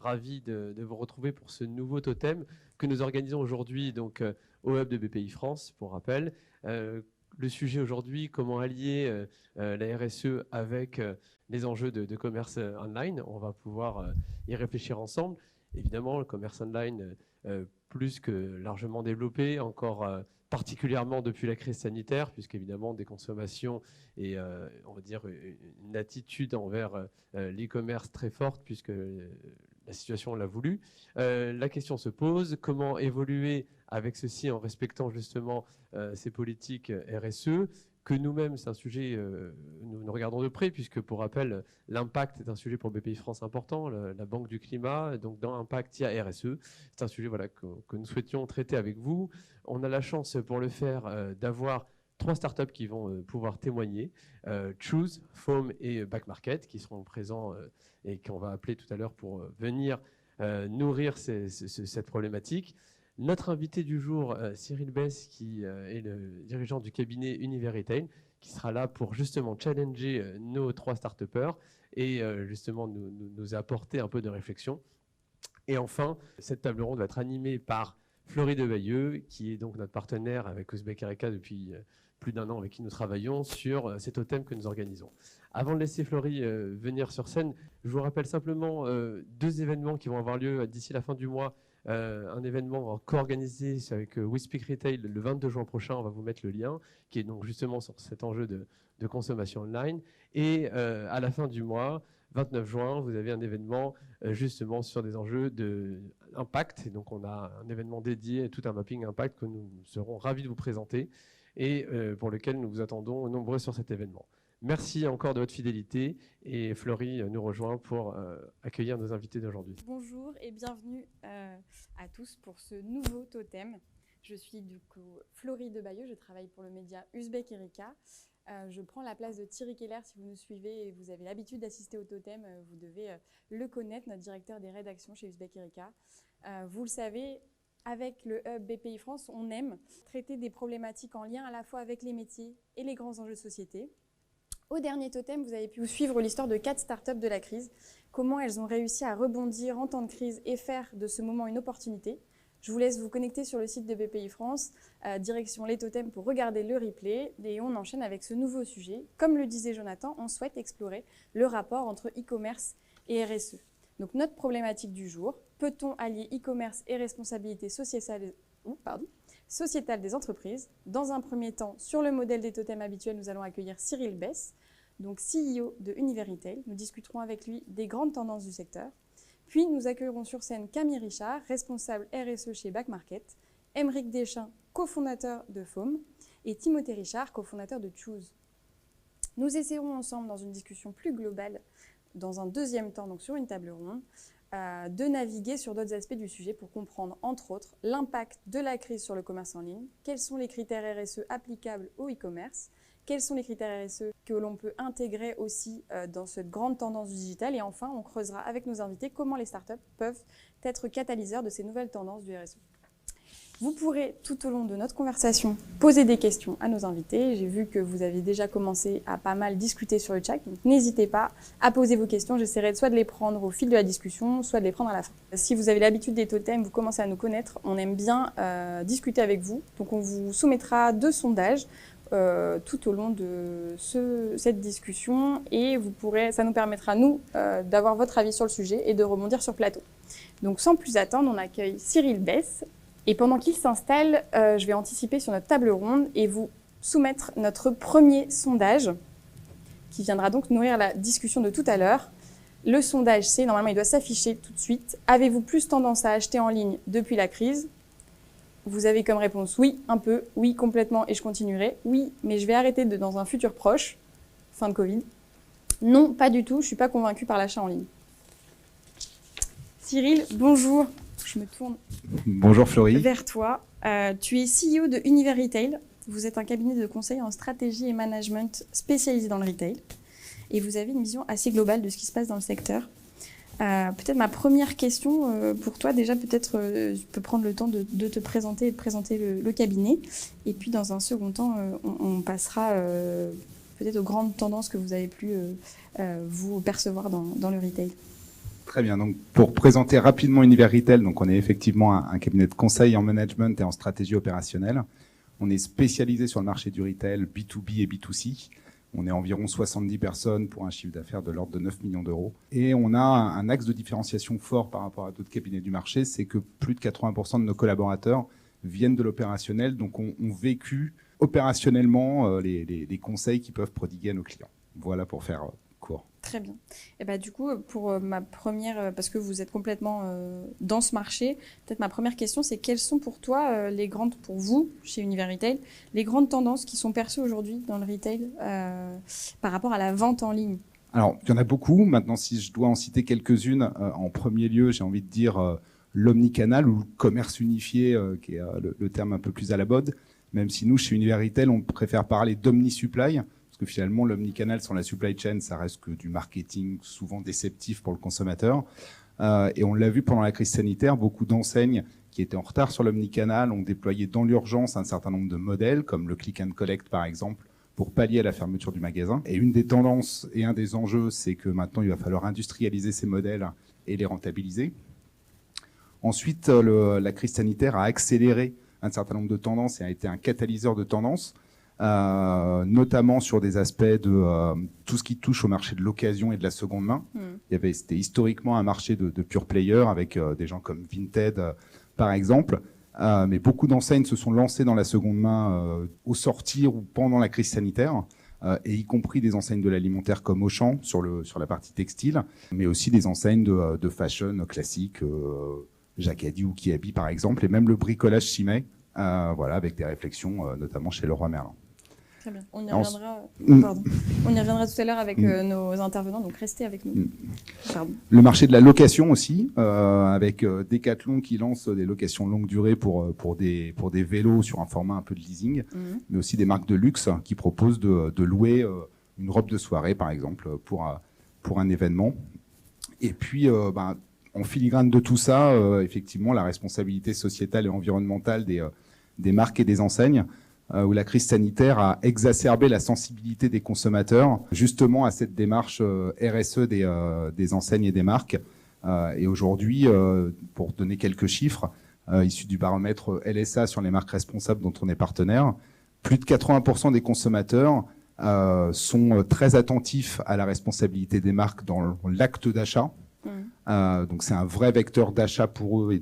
ravi de vous retrouver pour ce nouveau totem que nous organisons aujourd'hui donc, au Hub de BPI France, pour rappel. Le sujet aujourd'hui, comment allier la RSE avec les enjeux de commerce online. On va pouvoir y réfléchir ensemble. Évidemment, le commerce online, plus que largement développé, encore particulièrement depuis la crise sanitaire, puisqu'évidemment des consommations et on va dire une attitude envers l'e-commerce très forte, puisque la situation l'a voulu. La question se pose, comment évoluer avec ceci en respectant justement ces politiques RSE, que nous-mêmes, c'est un sujet, nous regardons de près, puisque pour rappel, l'impact est un sujet pour BPI France important, la Banque du Climat, donc dans Impact, il y a RSE. C'est un sujet voilà, que nous souhaitions traiter avec vous. On a la chance pour le faire d'avoir 3 startups qui vont pouvoir témoigner, Choose, Foam et Back Market, qui seront présents et qu'on va appeler tout à l'heure pour venir nourrir cette problématique. Notre invité du jour, Cyril Bess, qui est le dirigeant du cabinet Univerretail, qui sera là pour justement challenger nos 3 start-upers et justement nous apporter un peu de réflexion. Et enfin, cette table ronde va être animée par Florie de Bayeux, qui est donc notre partenaire avec Uzbek Erika depuis plus d'1 an, avec qui nous travaillons sur ces totems que nous organisons. Avant de laisser Florie venir sur scène, je vous rappelle simplement 2 événements qui vont avoir lieu d'ici la fin du mois. Un événement co-organisé avec WeSpeak Retail le 22 juin prochain, on va vous mettre le lien, qui est donc justement sur cet enjeu de consommation online. Et à la fin du mois, 29 juin, vous avez un événement justement sur des enjeux d'impact. Et donc on a un événement dédié, tout un mapping impact que nous serons ravis de vous présenter et pour lequel nous vous attendons nombreux sur cet événement. Merci encore de votre fidélité et Florie nous rejoint pour accueillir nos invités d'aujourd'hui. Bonjour et bienvenue à tous pour ce nouveau totem. Je suis du coup Florie de Bayeux, je travaille pour le média Uzbek Erika. Je prends la place de Thierry Keller. Si vous nous suivez et vous avez l'habitude d'assister au totem, vous devez le connaître, notre directeur des rédactions chez Uzbek Erika. Vous le savez, avec le Hub BPI France, on aime traiter des problématiques en lien à la fois avec les métiers et les grands enjeux de société. Au dernier totem, vous avez pu suivre l'histoire de 4 startups de la crise, comment elles ont réussi à rebondir en temps de crise et faire de ce moment une opportunité. Je vous laisse vous connecter sur le site de BPI France, direction les totems pour regarder le replay et on enchaîne avec ce nouveau sujet. Comme le disait Jonathan, on souhaite explorer le rapport entre e-commerce et RSE. Donc notre problématique du jour, peut-on allier e-commerce et responsabilité sociétale des entreprises? Dans un premier temps, sur le modèle des totems habituels, nous allons accueillir Cyril Bess, donc CEO de Univerretail. Nous discuterons avec lui des grandes tendances du secteur. Puis nous accueillerons sur scène Camille Richard, responsable RSE chez Back Market, Aymeric Deschamps, cofondateur de Foam, et Timothée Richard, cofondateur de Choose. Nous essaierons ensemble, dans une discussion plus globale, dans un deuxième temps, donc sur une table ronde, de naviguer sur d'autres aspects du sujet pour comprendre, entre autres, l'impact de la crise sur le commerce en ligne, quels sont les critères RSE applicables au e-commerce, quels sont les critères RSE que l'on peut intégrer aussi dans cette grande tendance du digital, et enfin, on creusera avec nos invités comment les startups peuvent être catalyseurs de ces nouvelles tendances du RSE. Vous pourrez, tout au long de notre conversation, poser des questions à nos invités. J'ai vu que vous avez déjà commencé à pas mal discuter sur le chat, donc n'hésitez pas à poser vos questions. J'essaierai soit de les prendre au fil de la discussion, soit de les prendre à la fin. Si vous avez l'habitude des totems, vous commencez à nous connaître, on aime bien discuter avec vous. Donc on vous soumettra 2 sondages tout au long de cette discussion et ça nous permettra, nous, d'avoir votre avis sur le sujet et de rebondir sur plateau. Donc sans plus attendre, on accueille Cyril Bess. Et pendant qu'il s'installe, je vais anticiper sur notre table ronde et vous soumettre notre premier sondage qui viendra donc nourrir la discussion de tout à l'heure. Le sondage, c'est, normalement, il doit s'afficher tout de suite. Avez-vous plus tendance à acheter en ligne depuis la crise? Vous avez comme réponse oui, un peu, oui, complètement et je continuerai. Oui, mais je vais arrêter dans un futur proche, fin de Covid. Non, pas du tout, je ne suis pas convaincue par l'achat en ligne. Cyril, bonjour. Je me tourne Bonjour Florie. Vers toi. Tu es CEO de Univerretail. Vous êtes un cabinet de conseil en stratégie et management spécialisé dans le retail. Et vous avez une vision assez globale de ce qui se passe dans le secteur. Peut-être ma première question pour toi, déjà peut-être je peux prendre le temps de te présenter et de présenter le cabinet. Et puis dans un second temps, on passera peut-être aux grandes tendances que vous avez pu vous percevoir dans le retail. Très bien. Donc, pour présenter rapidement Univers Retail, donc on est effectivement un cabinet de conseil en management et en stratégie opérationnelle. On est spécialisé sur le marché du retail B2B et B2C. On est environ 70 personnes pour un chiffre d'affaires de l'ordre de 9 millions d'euros. Et on a un axe de différenciation fort par rapport à d'autres cabinets du marché, c'est que plus de 80% de nos collaborateurs viennent de l'opérationnel, donc ont vécu opérationnellement les conseils qu'ils peuvent prodiguer à nos clients. Voilà pour faire court. Très bien. Et bah, du coup, pour ma première, parce que vous êtes complètement dans ce marché, peut-être ma première question, c'est quelles sont pour toi pour vous, chez Univers Retail, les grandes tendances qui sont perçues aujourd'hui dans le retail par rapport à la vente en ligne? Alors, il y en a beaucoup. Maintenant, si je dois en citer quelques-unes, en premier lieu, j'ai envie de dire l'omnicanal ou le commerce unifié, qui est le terme un peu plus à la mode, même si nous, chez Univers Retail, on préfère parler d'omni-supply, parce que finalement, l'omnicanal sans la supply chain, ça reste que du marketing souvent déceptif pour le consommateur. Et on l'a vu pendant la crise sanitaire, beaucoup d'enseignes qui étaient en retard sur l'omnicanal ont déployé dans l'urgence un certain nombre de modèles, comme le click and collect par exemple, pour pallier à la fermeture du magasin. Et une des tendances et un des enjeux, c'est que maintenant, il va falloir industrialiser ces modèles et les rentabiliser. Ensuite, la crise sanitaire a accéléré un certain nombre de tendances et a été un catalyseur de tendances. Notamment sur des aspects de tout ce qui touche au marché de l'occasion et de la seconde main. C'était historiquement un marché de pure player avec des gens comme Vinted, par exemple. Mais beaucoup d'enseignes se sont lancées dans la seconde main au sortir ou pendant la crise sanitaire, et y compris des enseignes de l'alimentaire comme Auchan sur la partie textile, mais aussi des enseignes de fashion classiques, Jacadi ou Kiabi, par exemple, et même le bricolage Chimay, voilà, avec des réflexions notamment chez Leroy Merlin. Très bien. On y reviendra tout à l'heure avec nos intervenants, donc restez avec nous. Le marché de la location aussi, avec Decathlon qui lance des locations longue durée pour des vélos sur un format un peu de leasing, mais aussi des marques de luxe qui proposent de louer une robe de soirée, par exemple, pour un événement. Et puis, en filigrane de tout ça, effectivement, la responsabilité sociétale et environnementale des marques et des enseignes, où la crise sanitaire a exacerbé la sensibilité des consommateurs justement à cette démarche RSE des enseignes et des marques. Et aujourd'hui, pour donner quelques chiffres, issus du baromètre LSA sur les marques responsables dont on est partenaire, plus de 80% des consommateurs sont très attentifs à la responsabilité des marques dans l'acte d'achat. Donc c'est un vrai vecteur d'achat pour eux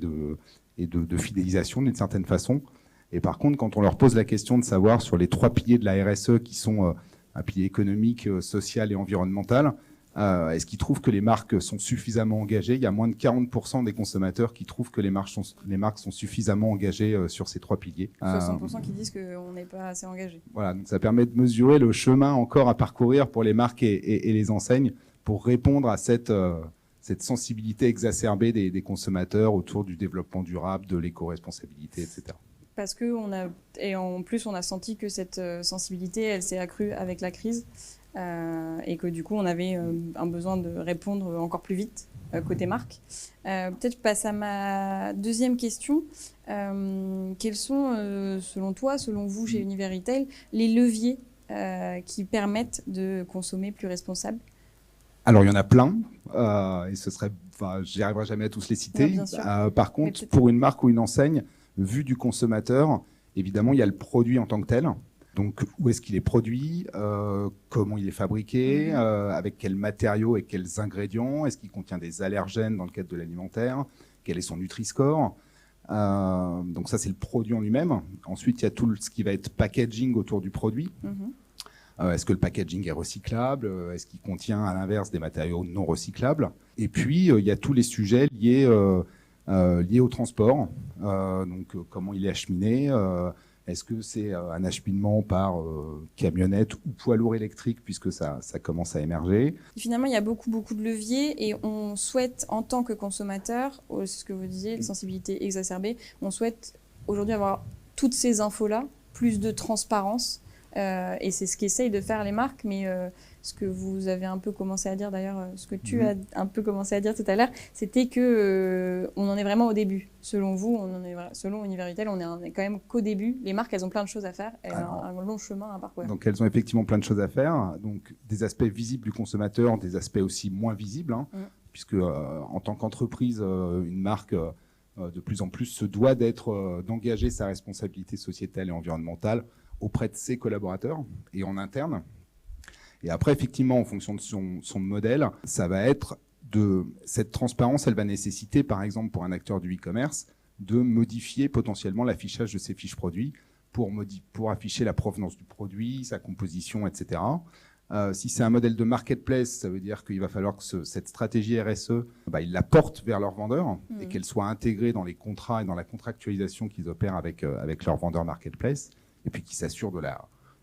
et de fidélisation d'une certaine façon. Et par contre, quand on leur pose la question de savoir sur les 3 piliers de la RSE qui sont un pilier économique, social et environnemental, est-ce qu'ils trouvent que les marques sont suffisamment engagées? Il y a moins de 40% des consommateurs qui trouvent que les marques sont suffisamment engagées sur ces 3 piliers. 60% qui disent qu'on n'est pas assez engagé. Voilà, donc ça permet de mesurer le chemin encore à parcourir pour les marques et les enseignes pour répondre à cette sensibilité exacerbée des consommateurs autour du développement durable, de l'éco-responsabilité, etc. Parce et en plus, on a senti que cette sensibilité, elle s'est accrue avec la crise et que du coup, on avait un besoin de répondre encore plus vite côté marque. Peut-être je passe à ma deuxième question. Quels sont, selon toi, selon vous, chez Univers Retail, les leviers qui permettent de consommer plus responsable? Alors, il y en a plein, et j'y arriverai jamais à tous les citer. Par contre, pour une marque ou une enseigne, vu du consommateur, évidemment, il y a le produit en tant que tel. Donc, où est-ce qu'il est produit, comment il est fabriqué, avec quels matériaux et quels ingrédients, est-ce qu'il contient des allergènes dans le cadre de l'alimentaire, quel est son Nutri-Score. Donc ça, c'est le produit en lui-même. Ensuite, il y a tout ce qui va être packaging autour du produit. Est-ce que le packaging est recyclable? Est-ce qu'il contient, à l'inverse, des matériaux non recyclables? Et puis, il y a tous les sujets liés au transport. Donc, comment il est acheminé? Est-ce que c'est un acheminement par camionnette ou poids lourd électrique, puisque ça commence à émerger? Finalement, il y a beaucoup de leviers et on souhaite, en tant que consommateur, c'est ce que vous disiez, la sensibilité exacerbée, on souhaite aujourd'hui avoir toutes ces infos-là, plus de transparence. Et c'est ce qu'essayent de faire les marques, mais ce que vous avez un peu commencé à dire d'ailleurs, ce que tu as un peu commencé à dire tout à l'heure, c'était que on en est vraiment au début. Selon vous, selon Univers Retail, on est quand même qu'au début. Les marques, elles ont plein de choses à faire, elles ont un long chemin à parcourir. Donc elles ont effectivement plein de choses à faire, donc des aspects visibles du consommateur, des aspects aussi moins visibles. puisque en tant qu'entreprise, une marque de plus en plus se doit d'engager sa responsabilité sociétale et environnementale auprès de ses collaborateurs et en interne. Et après, effectivement, en fonction de son modèle, ça va être cette transparence, elle va nécessiter, par exemple, pour un acteur du e-commerce, de modifier potentiellement l'affichage de ses fiches produits pour afficher la provenance du produit, sa composition, etc. Si c'est un modèle de marketplace, ça veut dire qu'il va falloir que cette stratégie RSE, ils la portent vers leurs vendeurs et qu'elle soit intégrée dans les contrats et dans la contractualisation qu'ils opèrent avec leurs vendeurs marketplace, et puis qu'ils s'assurent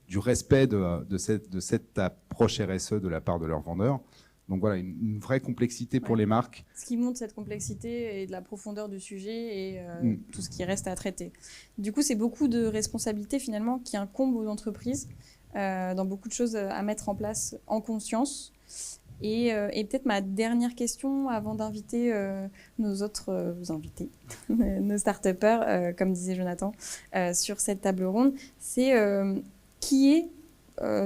du respect de cette approche RSE de la part de leurs vendeurs. Donc voilà, une vraie complexité pour les marques. Ce qui montre cette complexité et de la profondeur du sujet et tout ce qui reste à traiter. Du coup, c'est beaucoup de responsabilités finalement qui incombent aux entreprises dans beaucoup de choses à mettre en place en conscience. Et peut-être ma dernière question avant d'inviter nos autres invités, nos start-upers, comme disait Jonathan, sur cette table ronde, c'est qui est,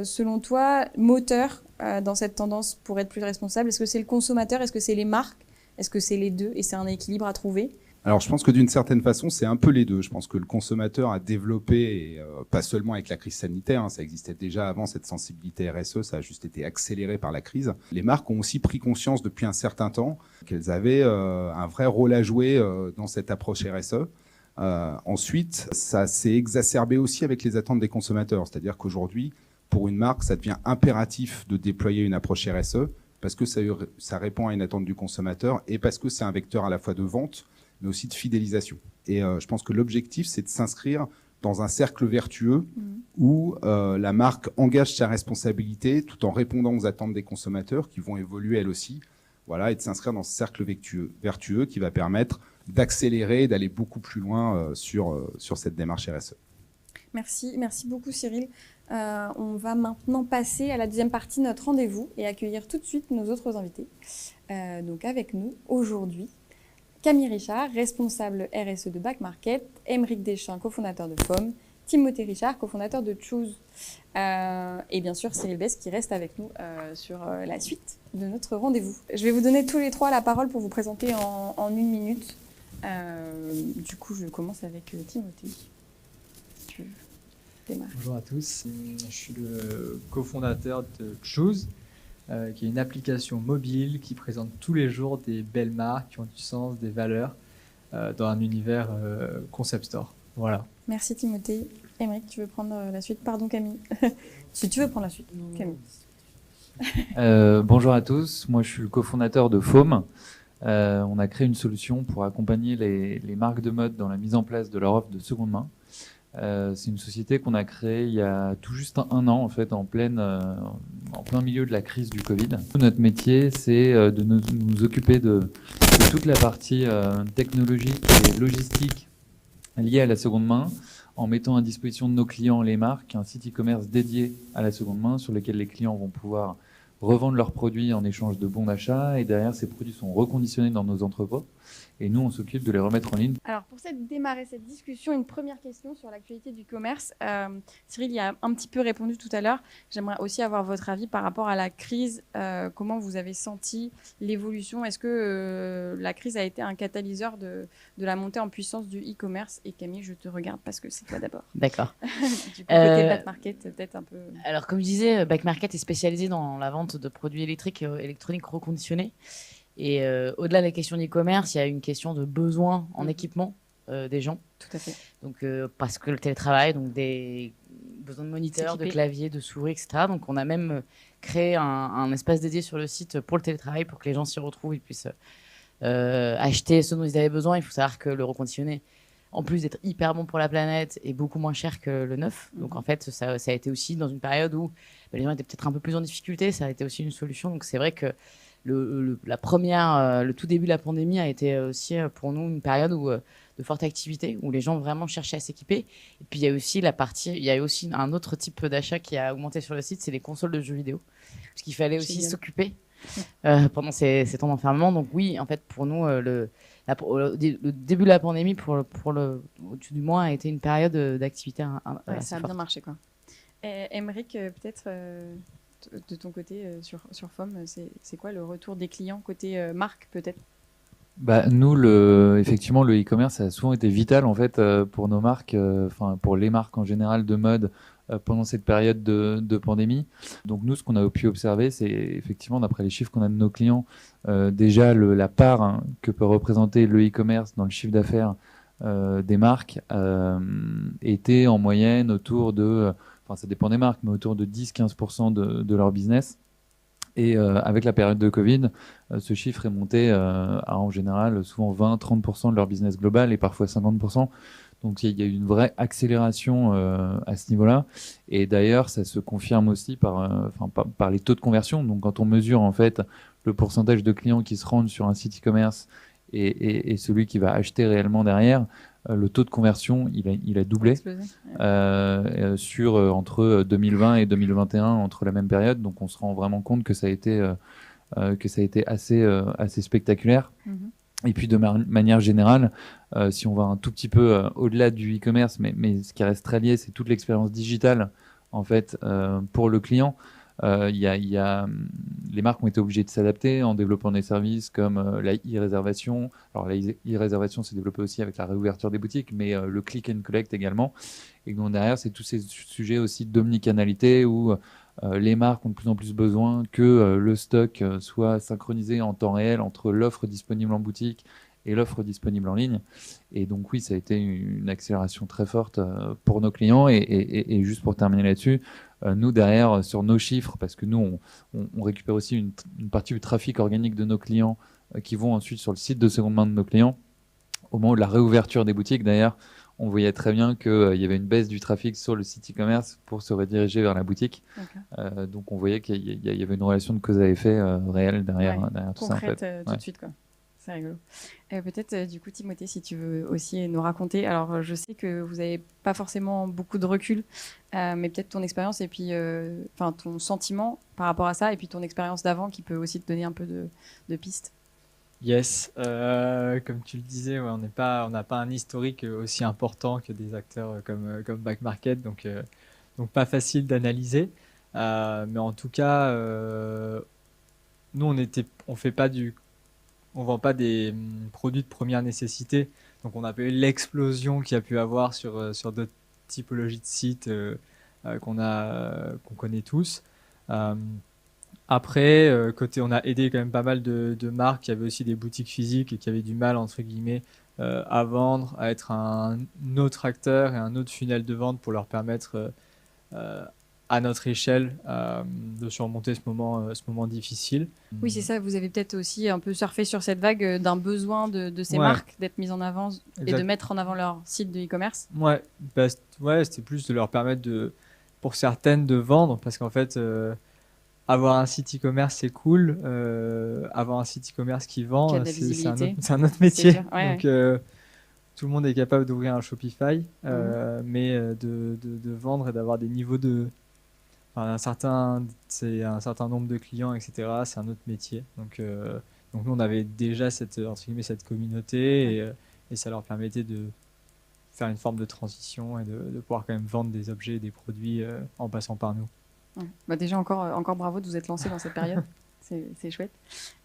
selon toi, moteur dans cette tendance pour être plus responsable? Est-ce que c'est le consommateur? Est-ce que c'est les marques? Est-ce que c'est les deux? Et c'est un équilibre à trouver? Alors, je pense que d'une certaine façon, c'est un peu les deux. Je pense que le consommateur a développé, et pas seulement avec la crise sanitaire, ça existait déjà avant, cette sensibilité RSE, ça a juste été accéléré par la crise. Les marques ont aussi pris conscience depuis un certain temps qu'elles avaient un vrai rôle à jouer dans cette approche RSE. Ensuite, ça s'est exacerbé aussi avec les attentes des consommateurs. C'est-à-dire qu'aujourd'hui, pour une marque, ça devient impératif de déployer une approche RSE parce que ça répond à une attente du consommateur et parce que c'est un vecteur à la fois de vente, mais aussi de fidélisation. Et je pense que l'objectif, c'est de s'inscrire dans un cercle vertueux où la marque engage sa responsabilité tout en répondant aux attentes des consommateurs qui vont évoluer elles aussi. Voilà, et de s'inscrire dans ce cercle vertueux qui va permettre d'accélérer, d'aller beaucoup plus loin sur cette démarche RSE. Merci beaucoup Cyril. On va maintenant passer à la deuxième partie de notre rendez-vous et accueillir tout de suite nos autres invités. Donc avec nous aujourd'hui, Camille Richard, responsable RSE de Back Market, Aymeric Deschamps, cofondateur de FOM, Timothée Richard, cofondateur de Choose, et bien sûr Cyril Besse qui reste avec nous sur la suite de notre rendez-vous. Je vais vous donner tous les trois la parole pour vous présenter en 1 minute. Du coup, je commence avec Timothée. Tu démarres. Bonjour à tous, je suis le cofondateur de Choose, qui est une application mobile qui présente tous les jours des belles marques qui ont du sens, des valeurs dans un univers concept store. Voilà. Merci Timothée. Aymeric, tu veux prendre la suite? Pardon Camille. Si tu veux prendre la suite, Camille. Bonjour à tous, moi je suis le cofondateur de FOM. On a créé une solution pour accompagner les marques de mode dans la mise en place de leur offre de seconde main. C'est une société qu'on a créée il y a tout juste un an, en fait, en plein milieu de la crise du Covid. Notre métier, c'est de nous occuper de toute la partie technologique et logistique liée à la seconde main, en mettant à disposition de nos clients, les marques, un site e-commerce dédié à la seconde main sur lequel les clients vont pouvoir revendre leurs produits en échange de bons d'achat. Et derrière, ces produits sont reconditionnés dans nos entrepôts. Et nous, on s'occupe de les remettre en ligne. Alors, pour démarrer cette discussion, une première question sur l'actualité du commerce. Cyril y a un petit peu répondu tout à l'heure. J'aimerais aussi avoir votre avis par rapport à la crise. Comment vous avez senti l'évolution? Est-ce que la crise a été un catalyseur de la montée en puissance du e-commerce? Et Camille, je te regarde parce que c'est toi d'abord. D'accord. Du coup, côté Back Market, peut-être un peu... Alors, comme je disais, Back Market est spécialisé dans la vente de produits électriques et électroniques reconditionnés. Et au-delà de la question d'e-commerce, il y a une question de besoin en équipement des gens. Tout à fait. Donc, parce que le télétravail, donc des besoins de moniteurs, de claviers, de souris, etc. Donc, on a même créé un espace dédié sur le site pour le télétravail, pour que les gens s'y retrouvent, ils puissent acheter ce dont ils avaient besoin. Il faut savoir que le reconditionné, en plus d'être hyper bon pour la planète, est beaucoup moins cher que le neuf. Donc, en fait, ça a été aussi dans une période où les gens étaient peut-être un peu plus en difficulté. Ça a été aussi une solution. Donc, c'est vrai que le tout début de la pandémie a été aussi pour nous une période de forte activité, où les gens vraiment cherchaient à s'équiper. Et puis il y a aussi un autre type d'achat qui a augmenté sur le site, c'est les consoles de jeux vidéo, parce qu'il fallait aussi s'occuper pendant ces temps d'enfermement. Donc oui, en fait pour nous le début de la pandémie au-dessus du mois a été une période d'activité. Ça a bien marché quoi. Aymeric, peut-être de ton côté sur FOM, c'est quoi le retour des clients côté marque peut-être? Nous, effectivement, le e-commerce a souvent été vital en fait pour nos marques, enfin pour les marques en général de mode pendant cette période de pandémie. Donc nous, ce qu'on a pu observer, c'est effectivement, d'après les chiffres qu'on a de nos clients, déjà la part que peut représenter le e-commerce dans le chiffre d'affaires des marques était en moyenne autour de, enfin ça dépend des marques, mais autour de 10-15% de leur business. Et avec la période de Covid, ce chiffre est monté à en général souvent 20-30% de leur business global et parfois 50%. Donc il y a eu une vraie accélération à ce niveau-là. Et d'ailleurs, ça se confirme aussi par les taux de conversion. Donc quand on mesure en fait le pourcentage de clients qui se rendent sur un site e-commerce et celui qui va acheter réellement derrière, le taux de conversion, il a doublé entre 2020 et 2021, entre la même période. Donc on se rend vraiment compte que ça a été assez spectaculaire. Et puis de manière générale, si on va un tout petit peu au-delà du e-commerce, mais ce qui reste très lié, c'est toute l'expérience digitale en fait pour le client. Les marques ont été obligées de s'adapter en développant des services comme la e-réservation. Alors la e-réservation s'est développée aussi avec la réouverture des boutiques, mais le click and collect également. Et donc derrière, c'est tous ces sujets aussi d'omnicanalité où les marques ont de plus en plus besoin que le stock soit synchronisé en temps réel entre l'offre disponible en boutique et l'offre disponible en ligne. Et donc oui, ça a été une accélération très forte pour nos clients. Et juste pour terminer là-dessus, nous derrière, sur nos chiffres, parce que nous, on récupère aussi une partie du trafic organique de nos clients qui vont ensuite sur le site de seconde main de nos clients. Au moment de la réouverture des boutiques, d'ailleurs, on voyait très bien qu'il y avait une baisse du trafic sur le site e-commerce pour se rediriger vers la boutique. Donc on voyait qu'il y avait une relation de cause à effet réelle derrière tout ça. En fait. Tout de suite, quoi. C'est rigolo. Peut-être, du coup, Timothée, si tu veux aussi nous raconter. Alors, je sais que vous n'avez pas forcément beaucoup de recul, mais peut-être ton expérience et puis ton sentiment par rapport à ça, et puis ton expérience d'avant qui peut aussi te donner un peu de pistes. Yes, comme tu le disais, on n'a pas un historique aussi important que des acteurs comme Back Market, donc pas facile d'analyser. Mais en tout cas, nous, on vend pas des produits de première nécessité. Donc on a pas eu l'explosion qu'il y a pu avoir sur d'autres typologies de sites qu'on connaît tous. Après, on a aidé quand même pas mal de marques qui avaient aussi des boutiques physiques et qui avaient du mal, entre guillemets, à vendre, à être un autre acteur et un autre funnel de vente pour leur permettre à notre échelle de surmonter ce moment difficile. Oui, c'est ça. Vous avez peut-être aussi un peu surfé sur cette vague d'un besoin de ces marques d'être mises en avant et de mettre en avant leur site de e-commerce. C'était plus de leur permettre pour certaines de vendre, parce qu'en fait, avoir un site e-commerce, c'est cool. Avoir un site e-commerce qui vend, c'est un autre métier. Donc, tout le monde est capable d'ouvrir un Shopify, mais de vendre et d'avoir des niveaux un certain nombre de clients, etc., c'est un autre métier. Donc nous, on avait déjà cette communauté et ça leur permettait de faire une forme de transition et de pouvoir quand même vendre des objets et des produits en passant par nous. Déjà, encore bravo de vous être lancé dans cette période. C'est chouette.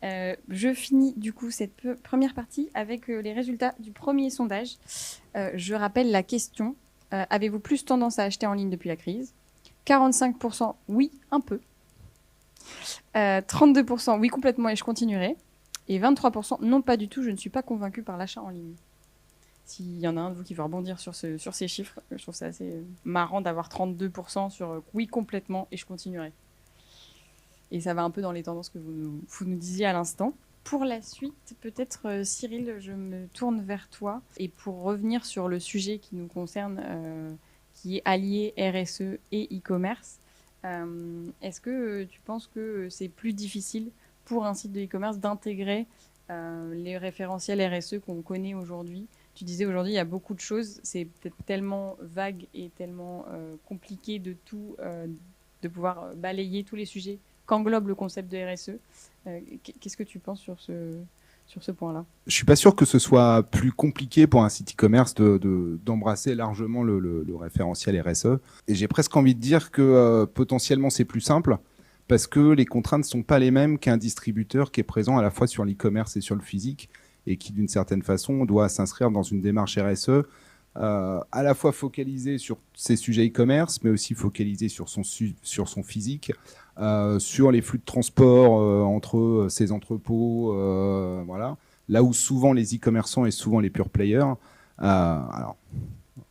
Je finis du coup cette première partie avec les résultats du premier sondage. Je rappelle la question. Avez-vous plus tendance à acheter en ligne depuis la crise ? 45% oui, un peu. 32% oui, complètement et je continuerai. Et 23% non, pas du tout, je ne suis pas convaincue par l'achat en ligne. S'il y en a un de vous qui veut rebondir sur ces chiffres, je trouve ça assez marrant d'avoir 32% sur oui, complètement et je continuerai. Et ça va un peu dans les tendances que vous nous disiez à l'instant. Pour la suite, peut-être Cyril, je me tourne vers toi. Et pour revenir sur le sujet qui nous concerne, qui est allié RSE et e-commerce, est-ce que tu penses que c'est plus difficile pour un site de e-commerce d'intégrer les référentiels RSE qu'on connaît aujourd'hui ? Tu disais aujourd'hui, il y a beaucoup de choses, c'est peut-être tellement vague et tellement compliqué de pouvoir balayer tous les sujets qu'englobe le concept de RSE. Qu'est-ce que tu penses sur ce point-là ? Je suis pas sûr que ce soit plus compliqué pour un site e-commerce d'embrasser largement le référentiel RSE. Et j'ai presque envie de dire que potentiellement c'est plus simple parce que les contraintes ne sont pas les mêmes qu'un distributeur qui est présent à la fois sur l'e-commerce et sur le physique, et qui, d'une certaine façon, doit s'inscrire dans une démarche RSE, à la fois focalisé sur ses sujets e-commerce, mais aussi focalisé sur son physique, sur les flux de transport entre ses entrepôts, voilà. Là où souvent les e-commerçants et souvent les pure players, alors,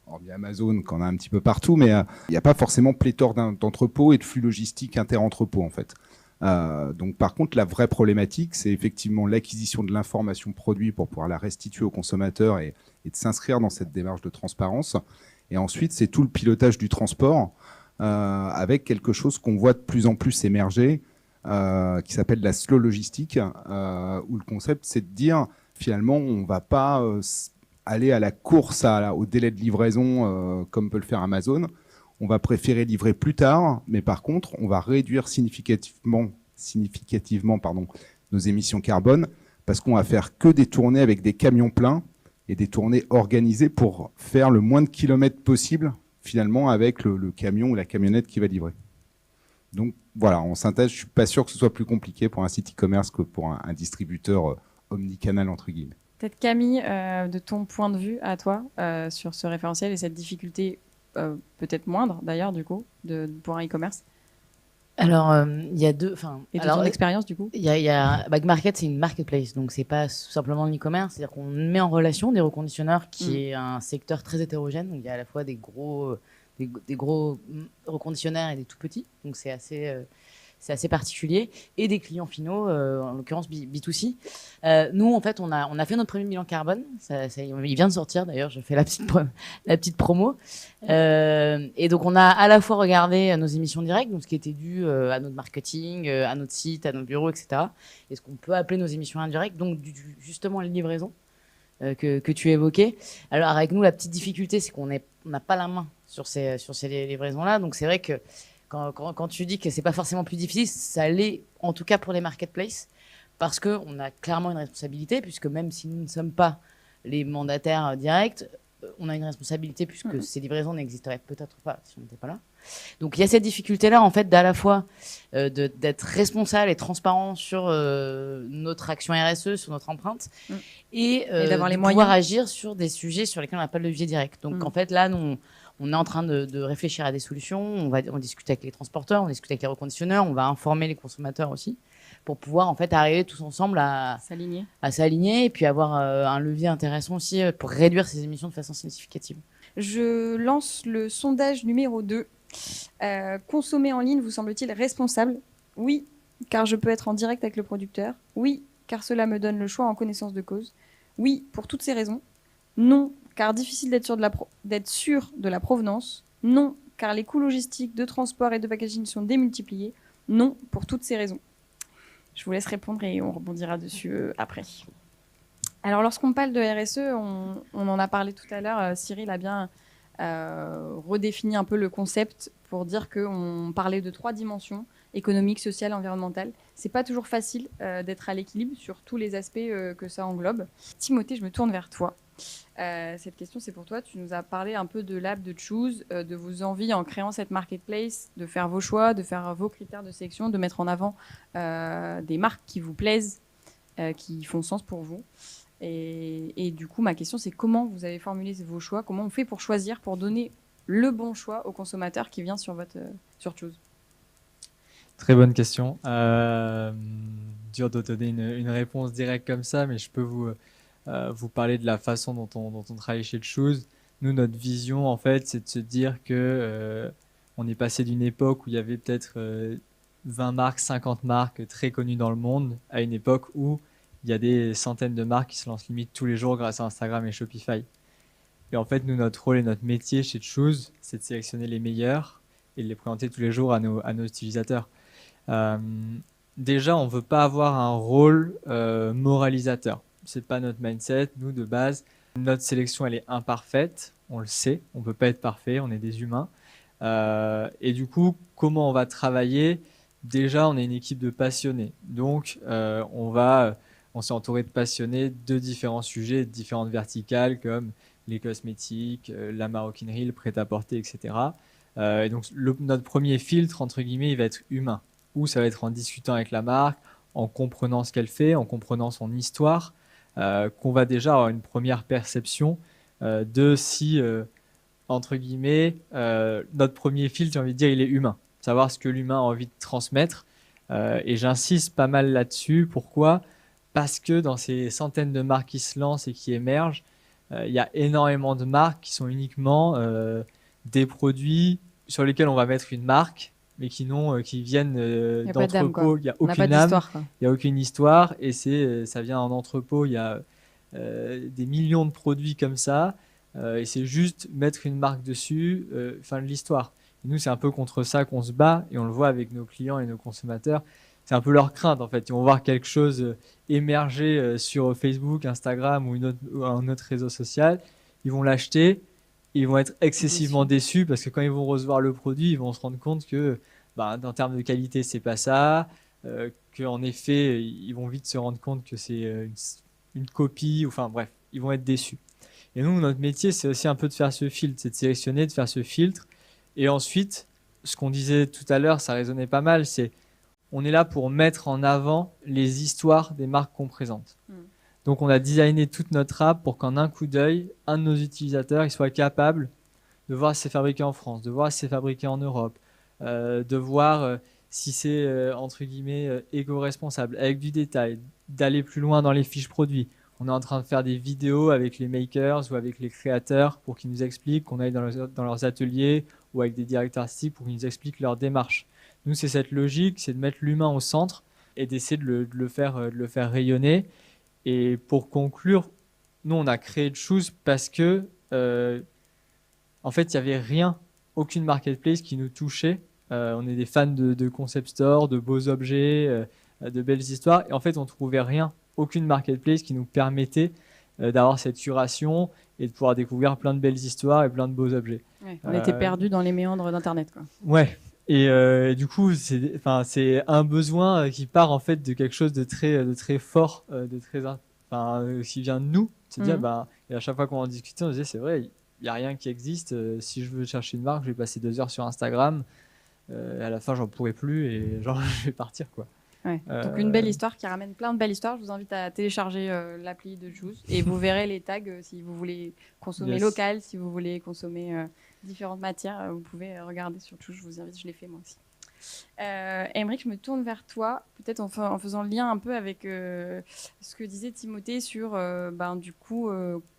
hormis Amazon, qu'on a un petit peu partout, mais il n'y a pas forcément pléthore d'entrepôts et de flux logistiques inter-entrepôts, en fait. Donc, par contre, la vraie problématique, c'est effectivement l'acquisition de l'information produit pour pouvoir la restituer aux consommateurs et de s'inscrire dans cette démarche de transparence. Et ensuite, c'est tout le pilotage du transport avec quelque chose qu'on voit de plus en plus émerger, qui s'appelle la slow logistique, où le concept, c'est de dire, finalement, on ne va pas aller à la course au délai de livraison comme peut le faire Amazon. On va préférer livrer plus tard, mais par contre, on va réduire significativement nos émissions carbone parce qu'on va faire que des tournées avec des camions pleins et des tournées organisées pour faire le moins de kilomètres possible finalement avec le camion ou la camionnette qui va livrer. Donc voilà, en synthèse, je suis pas sûr que ce soit plus compliqué pour un site e-commerce que pour un distributeur omnicanal entre guillemets. Peut-être Camille, de ton point de vue à toi sur ce référentiel et cette difficulté peut-être moindre d'ailleurs du coup pour un e-commerce. Alors il y a deux, et de ton expérience du coup. Il y a Backmarket, c'est une marketplace, donc c'est pas simplement le e-commerce, c'est-à-dire qu'on met en relation des reconditionneurs qui est un secteur très hétérogène, donc il y a à la fois des gros reconditionnaires et des tout petits, donc c'est assez particulier, et des clients finaux, en l'occurrence B2C. Nous, en fait, on a fait notre premier bilan carbone. Il vient de sortir, d'ailleurs, je fais la petite promo. Et donc, on a à la fois regardé nos émissions directes, donc ce qui était dû à notre marketing, à notre site, à nos bureaux, etc. Et ce qu'on peut appeler nos émissions indirectes, donc justement les livraisons que tu évoquais. Alors, avec nous, la petite difficulté, c'est qu'on n'a pas la main sur ces livraisons-là. Donc, c'est vrai que quand tu dis que c'est pas forcément plus difficile, ça l'est en tout cas pour les marketplaces, parce qu'on a clairement une responsabilité, puisque même si nous ne sommes pas les mandataires directs, on a une responsabilité puisque ces livraisons n'existeraient peut-être pas si on n'était pas là. Donc il y a cette difficulté-là en fait d'à la fois d'être responsable et transparent sur notre action RSE, sur notre empreinte, et d'avoir les moyens pouvoir agir sur des sujets sur lesquels on n'a pas de levier direct. Donc en fait là, nous, on est en train de réfléchir à des solutions, on discute avec les transporteurs, on discute avec les reconditionneurs, on va informer les consommateurs aussi, pour pouvoir en fait arriver tous ensemble à s'aligner et puis avoir un levier intéressant aussi pour réduire ces émissions de façon significative. Je lance le sondage numéro 2. Consommer en ligne vous semble-t-il responsable? Oui, car je peux être en direct avec le producteur. Oui, car cela me donne le choix en connaissance de cause. Oui, pour toutes ces raisons. Non, car difficile d'être sûr de la provenance. Non, car les coûts logistiques de transport et de packaging sont démultipliés. Non, pour toutes ces raisons. Je vous laisse répondre et on rebondira dessus après. Alors, lorsqu'on parle de RSE, on en a parlé tout à l'heure. Cyril a bien redéfini un peu le concept pour dire qu'on parlait de 3 dimensions, économique, sociale, environnementale. C'est pas toujours facile d'être à l'équilibre sur tous les aspects que ça englobe. Timothée, je me tourne vers toi. Cette question, c'est pour toi. Tu nous as parlé un peu de l'app de Choose, de vos envies en créant cette marketplace, de faire vos choix, de faire vos critères de sélection, de mettre en avant des marques qui vous plaisent, qui font sens pour vous. Et du coup, ma question, c'est comment vous avez formulé vos choix? Comment on fait pour choisir, pour donner le bon choix au consommateur qui vient sur Choose? Très bonne question. Dur de donner une réponse directe comme ça, mais je peux vous parler de la façon dont on travaille chez Choose. Nous, notre vision, en fait, c'est de se dire que on est passé d'une époque où il y avait peut-être 20 marques, 50 marques très connues dans le monde, à une époque où il y a des centaines de marques qui se lancent limite tous les jours grâce à Instagram et Shopify. Et en fait, nous, notre rôle et notre métier chez Choose, c'est de sélectionner les meilleurs et de les présenter tous les jours à nos utilisateurs. Déjà, on ne veut pas avoir un rôle moralisateur. Ce n'est pas notre mindset. Nous, de base, notre sélection, elle est imparfaite. On le sait. On ne peut pas être parfait. On est des humains. Et du coup, comment on va travailler? Déjà, on est une équipe de passionnés. Donc, on s'est entouré de passionnés de différents sujets, de différentes verticales comme les cosmétiques, la maroquinerie, le prêt-à-porter, etc. Et donc, notre premier filtre, entre guillemets, il va être humain. ou ça va être en discutant avec la marque, en comprenant ce qu'elle fait, en comprenant son histoire, qu'on va déjà avoir une première perception de si, entre guillemets, notre premier filtre, j'ai envie de dire, il est humain. Savoir ce que l'humain a envie de transmettre. Et j'insiste pas mal là-dessus. Pourquoi ? Parce que dans ces centaines de marques qui se lancent et qui émergent, il y a énormément de marques qui sont uniquement des produits sur lesquels on va mettre une marque, mais qui viennent d'entrepôts. Il n'y a aucune âme, il n'y a aucune histoire, et ça vient en entrepôt. Il y a des millions de produits comme ça, et c'est juste mettre une marque dessus, fin de l'histoire. Et nous, c'est un peu contre ça qu'on se bat, et on le voit avec nos clients et nos consommateurs. C'est un peu leur crainte, en fait. Ils vont voir quelque chose émerger sur Facebook, Instagram ou un autre réseau social. Ils vont l'acheter. Ils vont être excessivement déçus parce que quand ils vont recevoir le produit, ils vont se rendre compte que, en termes de qualité, c'est pas ça. Qu'en effet, ils vont vite se rendre compte que c'est une copie. Enfin bref, ils vont être déçus. Et nous, notre métier, c'est aussi un peu de faire ce filtre. C'est de sélectionner, de faire ce filtre. Et ensuite, ce qu'on disait tout à l'heure, ça résonnait pas mal, c'est on est là pour mettre en avant les histoires des marques qu'on présente. Donc, on a designé toute notre app pour qu'en un coup d'œil, un de nos utilisateurs il soit capable de voir si c'est fabriqué en France, de voir si c'est fabriqué en Europe, de voir si c'est, entre guillemets, éco-responsable, avec du détail, d'aller plus loin dans les fiches produits. On est en train de faire des vidéos avec les makers ou avec les créateurs pour qu'ils nous expliquent, qu'on aille dans leurs ateliers ou avec des directeurs artistiques pour qu'ils nous expliquent leur démarche. Nous, c'est cette logique, c'est de mettre l'humain au centre et d'essayer de le faire rayonner. Et pour conclure, nous, on a créé Choose parce que, en fait, il n'y avait rien, aucune marketplace qui nous touchait. On est des fans de concept store, de beaux objets, de belles histoires. Et en fait, on ne trouvait rien, aucune marketplace qui nous permettait d'avoir cette curation et de pouvoir découvrir plein de belles histoires et plein de beaux objets. Ouais, on était perdus dans les méandres d'Internet, quoi. Ouais. Et du coup, c'est un besoin qui part en fait de quelque chose de très fort, qui vient de nous. C'est-à-dire, et à chaque fois qu'on en discutait, on disait c'est vrai, il n'y a rien qui existe. Si je veux chercher une marque, je vais passer 2 heures sur Instagram. À la fin, j'en pourrai plus et genre je vais partir, quoi. Ouais. Donc une belle histoire qui ramène plein de belles histoires. Je vous invite à télécharger l'appli de Choose et vous verrez les tags si vous voulez consommer local, si vous voulez consommer différentes matières. Vous pouvez regarder sur Choose. Je vous invite, je l'ai fait moi aussi. Aymeric, je me tourne vers toi, peut-être en faisant le lien un peu avec ce que disait Timothée sur du coup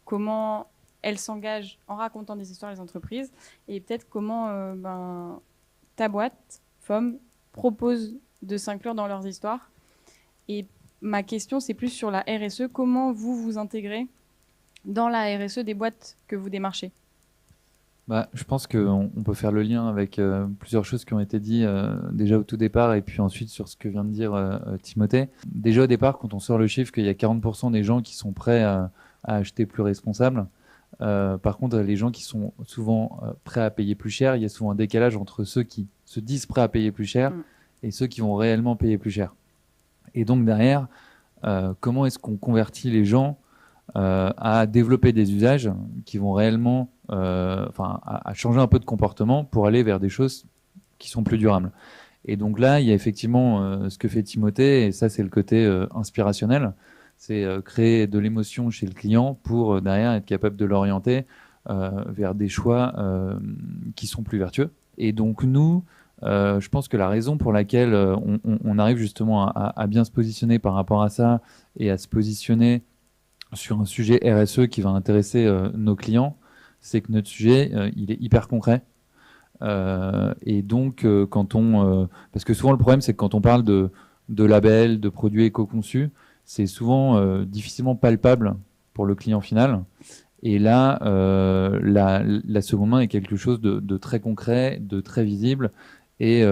comment elle s'engage en racontant des histoires les entreprises et peut-être comment ta boîte, FOM, propose de s'inclure dans leurs histoires. Et ma question, c'est plus sur la RSE. Comment vous vous intégrez dans la RSE des boîtes que vous démarchez ? Je pense qu'on peut faire le lien avec plusieurs choses qui ont été dites déjà au tout départ et puis ensuite sur ce que vient de dire Timothée. Déjà au départ, quand on sort le chiffre qu'il y a 40% des gens qui sont prêts à acheter plus responsable, par contre, les gens qui sont souvent prêts à payer plus cher, il y a souvent un décalage entre ceux qui se disent prêts à payer plus cher et ceux qui vont réellement payer plus cher. Et donc derrière, comment est-ce qu'on convertit les gens à développer des usages qui vont réellement à changer un peu de comportement pour aller vers des choses qui sont plus durables. Et donc là, il y a effectivement ce que fait Timothée, et ça c'est le côté inspirationnel, c'est créer de l'émotion chez le client pour derrière être capable de l'orienter vers des choix qui sont plus vertueux. Et donc nous, je pense que la raison pour laquelle on arrive justement à bien se positionner par rapport à ça et à se positionner sur un sujet RSE qui va intéresser nos clients, c'est que notre sujet, il est hyper concret. Et donc, parce que souvent le problème, c'est que quand on parle de labels, de produits éco-conçus, c'est souvent difficilement palpable pour le client final. Et là, la seconde main est quelque chose de très concret, de très visible. Et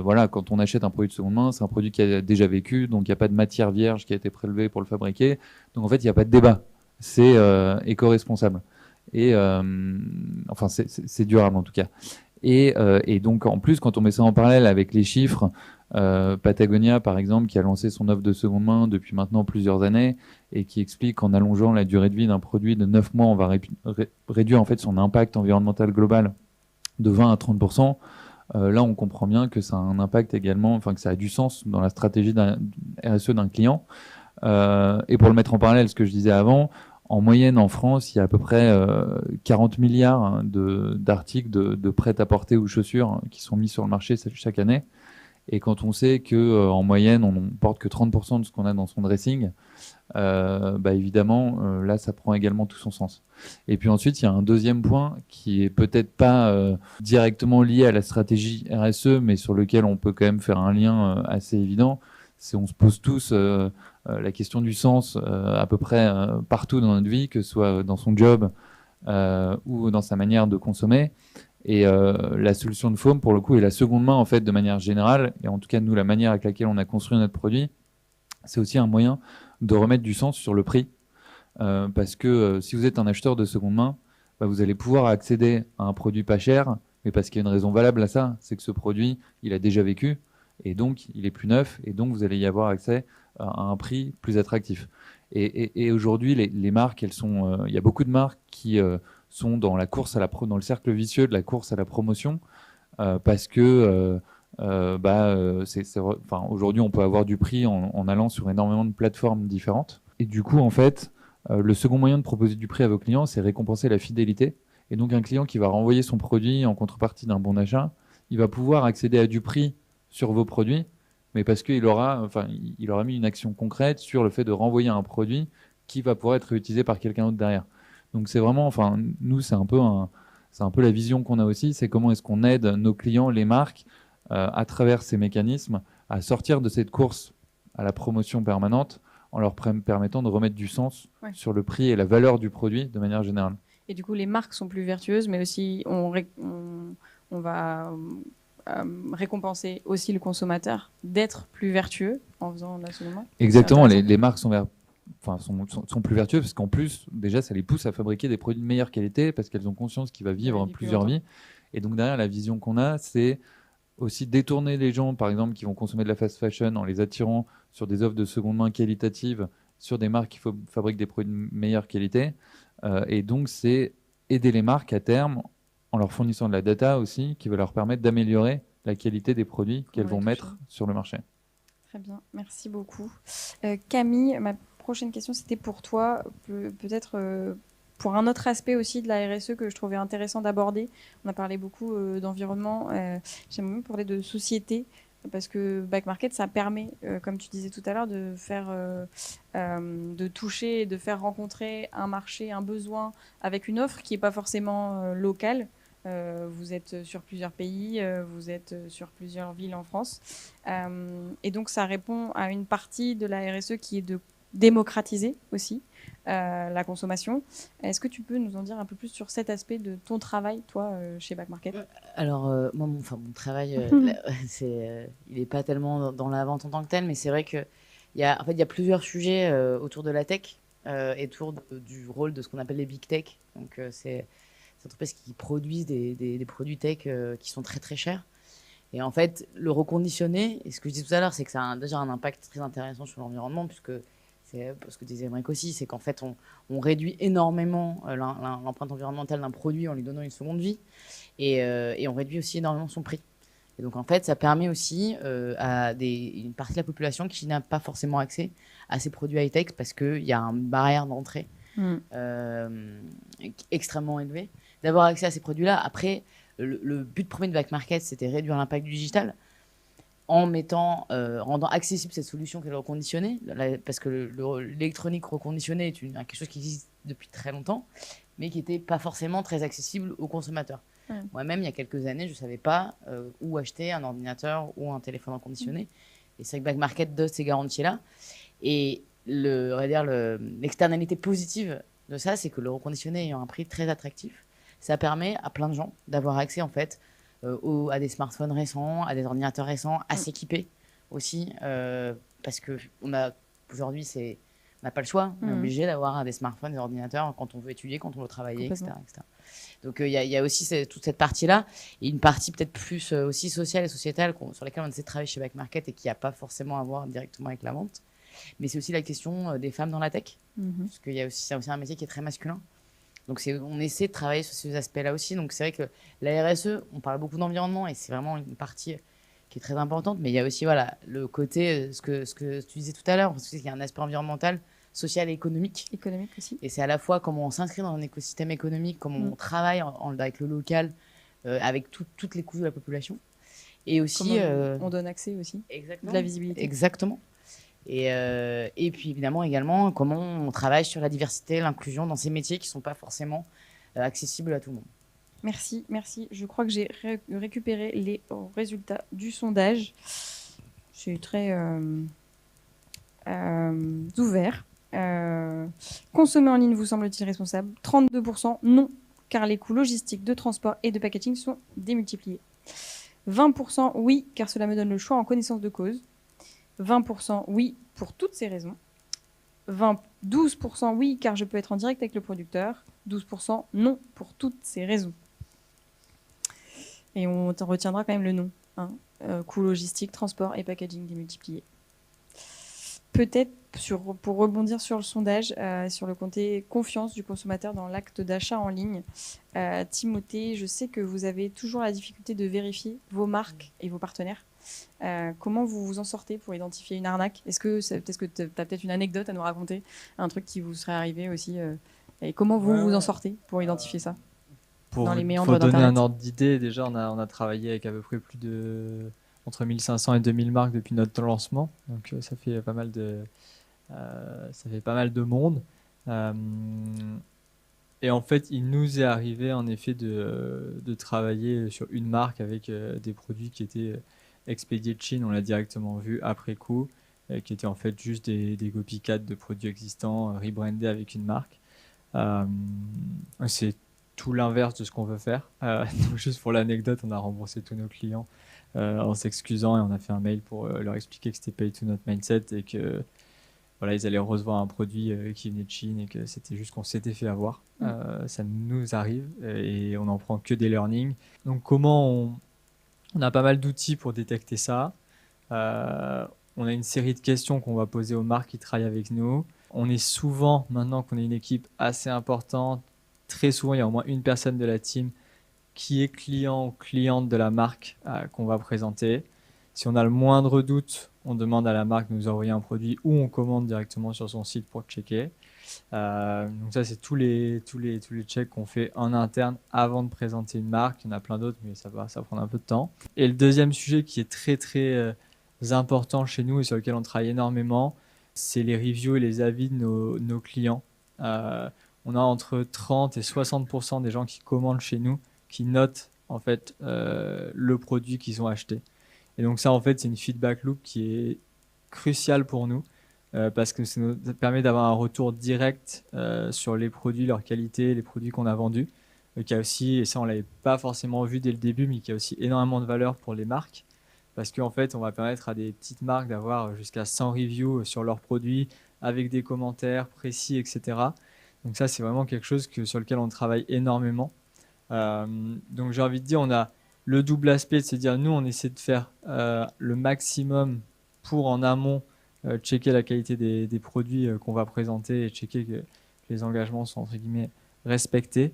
voilà, quand on achète un produit de seconde main, c'est un produit qui a déjà vécu, donc il n'y a pas de matière vierge qui a été prélevée pour le fabriquer. Donc en fait, il n'y a pas de débat. C'est éco-responsable. Et c'est durable en tout cas. Et donc en plus, quand on met ça en parallèle avec les chiffres, Patagonia par exemple, qui a lancé son offre de seconde main depuis maintenant plusieurs années et qui explique qu'en allongeant la durée de vie d'un produit de 9 mois, on va réduire en fait son impact environnemental global de 20 à 30%. là, on comprend bien que ça a un impact également, enfin que ça a du sens dans la stratégie d'un RSE d'un client. Et pour le mettre en parallèle, ce que je disais avant, en moyenne en France, il y a à peu près 40 milliards d'articles de prêt-à-porter ou chaussures qui sont mis sur le marché chaque année. Et quand on sait que en moyenne, on ne porte que 30% de ce qu'on a dans son dressing, évidemment, là, ça prend également tout son sens. Et puis ensuite, il y a un deuxième point qui est peut-être pas directement lié à la stratégie RSE, mais sur lequel on peut quand même faire un lien assez évident. C'est on se pose tous la question du sens à peu près partout dans notre vie, que ce soit dans son job ou dans sa manière de consommer. Et la solution de Foam, pour le coup, est la seconde main, en fait, de manière générale. Et en tout cas, nous, la manière avec laquelle on a construit notre produit, c'est aussi un moyen de remettre du sens sur le prix. Parce que si vous êtes un acheteur de seconde main, vous allez pouvoir accéder à un produit pas cher, mais parce qu'il y a une raison valable à ça, c'est que ce produit, il a déjà vécu, et donc il est plus neuf, et donc vous allez y avoir accès à un prix plus attractif. Et aujourd'hui, les marques, elles sont, il y a beaucoup de marques qui sont dans la course dans le cercle vicieux de la course à la promotion, parce que aujourd'hui, on peut avoir du prix en allant sur énormément de plateformes différentes. Et du coup, en fait, le second moyen de proposer du prix à vos clients, c'est récompenser la fidélité. Et donc, un client qui va renvoyer son produit en contrepartie d'un bon d'achat, il va pouvoir accéder à du prix sur vos produits, mais parce qu'il aura mis une action concrète sur le fait de renvoyer un produit qui va pouvoir être réutilisé par quelqu'un d'autre derrière. Donc, c'est vraiment, nous, c'est un peu la vision qu'on a aussi, c'est comment est-ce qu'on aide nos clients, les marques, à travers ces mécanismes, à sortir de cette course à la promotion permanente en leur permettant de remettre du sens sur le prix et la valeur du produit de manière générale. Et du coup, les marques sont plus vertueuses, mais aussi on va récompenser aussi le consommateur d'être plus vertueux en faisant la seconde main. Exactement, les marques sont plus vertueuses parce qu'en plus, déjà, ça les pousse à fabriquer des produits de meilleure qualité parce qu'elles ont conscience qu'il va vivre plusieurs vies. Et donc derrière, la vision qu'on a, c'est aussi détourner les gens, par exemple, qui vont consommer de la fast fashion en les attirant sur des offres de seconde main qualitatives, sur des marques qui fabriquent des produits de meilleure qualité. Et donc, c'est aider les marques à terme en leur fournissant de la data aussi, qui va leur permettre d'améliorer la qualité des produits qu'elles vont mettre sur le marché. Très bien, merci beaucoup. Camille, ma prochaine question, c'était pour toi, peut-être pour un autre aspect aussi de la RSE que je trouvais intéressant d'aborder. On a parlé beaucoup d'environnement, j'aimerais même parler de société, parce que Back Market, ça permet, comme tu disais tout à l'heure, de de toucher et de faire rencontrer un marché, un besoin avec une offre qui n'est pas forcément locale. Vous êtes sur plusieurs pays, vous êtes sur plusieurs villes en France. Et donc, ça répond à une partie de la RSE qui est de démocratiser aussi la consommation. Est-ce que tu peux nous en dire un peu plus sur cet aspect de ton travail, toi, chez Back Market ? Alors, moi, mon travail, il n'est pas tellement dans la vente en tant que tel, mais c'est vrai qu'il y a plusieurs sujets autour de la tech et autour du rôle de ce qu'on appelle les big tech. Donc, c'est des entreprises qui produisent des produits tech qui sont très, très chers. Et en fait, le reconditionner, et ce que je disais tout à l'heure, c'est que ça a déjà un impact très intéressant sur l'environnement, puisque c'est ce que disait Émeric aussi, c'est qu'en fait, on réduit énormément l'empreinte environnementale d'un produit en lui donnant une seconde vie, et on réduit aussi énormément son prix. Et donc, en fait, ça permet aussi à une partie de la population qui n'a pas forcément accès à ces produits high-tech, parce qu'il y a une barrière d'entrée extrêmement élevée, d'avoir accès à ces produits-là. Après, le but premier de Back Market, c'était réduire l'impact du digital en rendant accessible cette solution qu'est le reconditionné, parce que l'électronique reconditionnée est quelque chose qui existe depuis très longtemps, mais qui n'était pas forcément très accessible aux consommateurs. Moi-même, il y a quelques années, je ne savais pas où acheter un ordinateur ou un téléphone reconditionné. Et c'est vrai que Back Market donne ces garanties-là. Et l'externalité positive de ça, c'est que le reconditionné ayant un prix très attractif, ça permet à plein de gens d'avoir accès en fait à des smartphones récents, à des ordinateurs récents, à s'équiper aussi, parce que aujourd'hui, on n'a pas le choix, on est obligé d'avoir des smartphones, des ordinateurs quand on veut étudier, quand on veut travailler, etc. Donc il y a aussi toute cette partie-là, et une partie peut-être plus aussi sociale et sociétale sur laquelle on essaie de travailler chez Back Market et qui n'a pas forcément à voir directement avec la vente. Mais c'est aussi la question des femmes dans la tech, parce qu'il y a aussi, c'est aussi un métier qui est très masculin. Donc on essaie de travailler sur ces aspects-là aussi. Donc c'est vrai que la RSE, on parle beaucoup d'environnement et c'est vraiment une partie qui est très importante. Mais il y a aussi voilà, le côté, ce que tu disais tout à l'heure, parce qu'il y a un aspect environnemental, social et économique. Économique aussi. Et c'est à la fois comment on s'inscrit dans un écosystème économique, comment on travaille avec le local, avec toutes les couches de la population. Et aussi, on donne accès aussi, exactement, de la visibilité. Exactement. Et puis évidemment également comment on travaille sur la diversité, l'inclusion dans ces métiers qui ne sont pas forcément accessibles à tout le monde. Merci, merci. Je crois que j'ai récupéré les résultats du sondage. C'est très ouvert. Consommer en ligne vous semble-t-il responsable? 32% non, car les coûts logistiques de transport et de packaging sont démultipliés. 20% oui, car cela me donne le choix en connaissance de cause. 20% oui, pour toutes ces raisons. 12% oui, car je peux être en direct avec le producteur. 12% non, pour toutes ces raisons. Et on retiendra quand même le non. Hein. Coût logistique, transport et packaging démultipliés. Peut-être, pour rebondir sur le sondage, sur le côté confiance du consommateur dans l'acte d'achat en ligne, Timothée, je sais que vous avez toujours la difficulté de vérifier vos marques et vos partenaires. Comment vous vous en sortez pour identifier une arnaque? Est-ce que tu as peut-être une anecdote à nous raconter, un truc qui vous serait arrivé aussi et comment vous vous en sortez pour identifier ça dans les méandres d'Internet? Pour donner un d'Internet. ordre d'idée, déjà on a travaillé avec à peu près entre 1500 et 2000 marques depuis notre lancement, donc ça fait pas mal de monde. Et en fait, il nous est arrivé en effet de travailler sur une marque avec des produits qui étaient expédiés de Chine, on l'a directement vu après coup, qui étaient en fait juste des copycats de produits existants, rebrandés avec une marque. C'est tout l'inverse de ce qu'on veut faire. Donc juste pour l'anecdote, on a remboursé tous nos clients en s'excusant et on a fait un mail pour leur expliquer que c'était pas du tout notre mindset et que voilà, ils allaient recevoir un produit qui venait de Chine et que c'était juste qu'on s'était fait avoir. Ça nous arrive et on n'en prend que des learnings. Donc comment on a pas mal d'outils pour détecter ça. On a une série de questions qu'on va poser aux marques qui travaillent avec nous. On est souvent, maintenant qu'on est une équipe assez importante, très souvent il y a au moins une personne de la team qui est client ou cliente de la marque qu'on va présenter. Si on a le moindre doute, on demande à la marque de nous envoyer un produit ou on commande directement sur son site pour checker. Donc ça, c'est tous les checks qu'on fait en interne avant de présenter une marque. Il y en a plein d'autres, mais ça prend un peu de temps. Et le deuxième sujet qui est très très important chez nous et sur lequel on travaille énormément, c'est les reviews et les avis de nos clients. On a entre 30 et 60% des gens qui commandent chez nous qui notent en fait le produit qu'ils ont acheté. Et donc ça, en fait, c'est une feedback loop qui est cruciale pour nous parce que ça nous permet d'avoir un retour direct sur les produits, leur qualité, les produits qu'on a vendus. Qui a aussi, et ça on l'avait pas forcément vu dès le début, mais qui a aussi énormément de valeur pour les marques. Parce qu'en fait, on va permettre à des petites marques d'avoir jusqu'à 100 reviews sur leurs produits avec des commentaires précis, etc. Donc ça, c'est vraiment quelque chose sur lequel on travaille énormément. Donc j'ai envie de dire, on a le double aspect de se dire, nous, on essaie de faire le maximum pour en amont checker la qualité des produits qu'on va présenter et checker que les engagements sont, entre guillemets, respectés.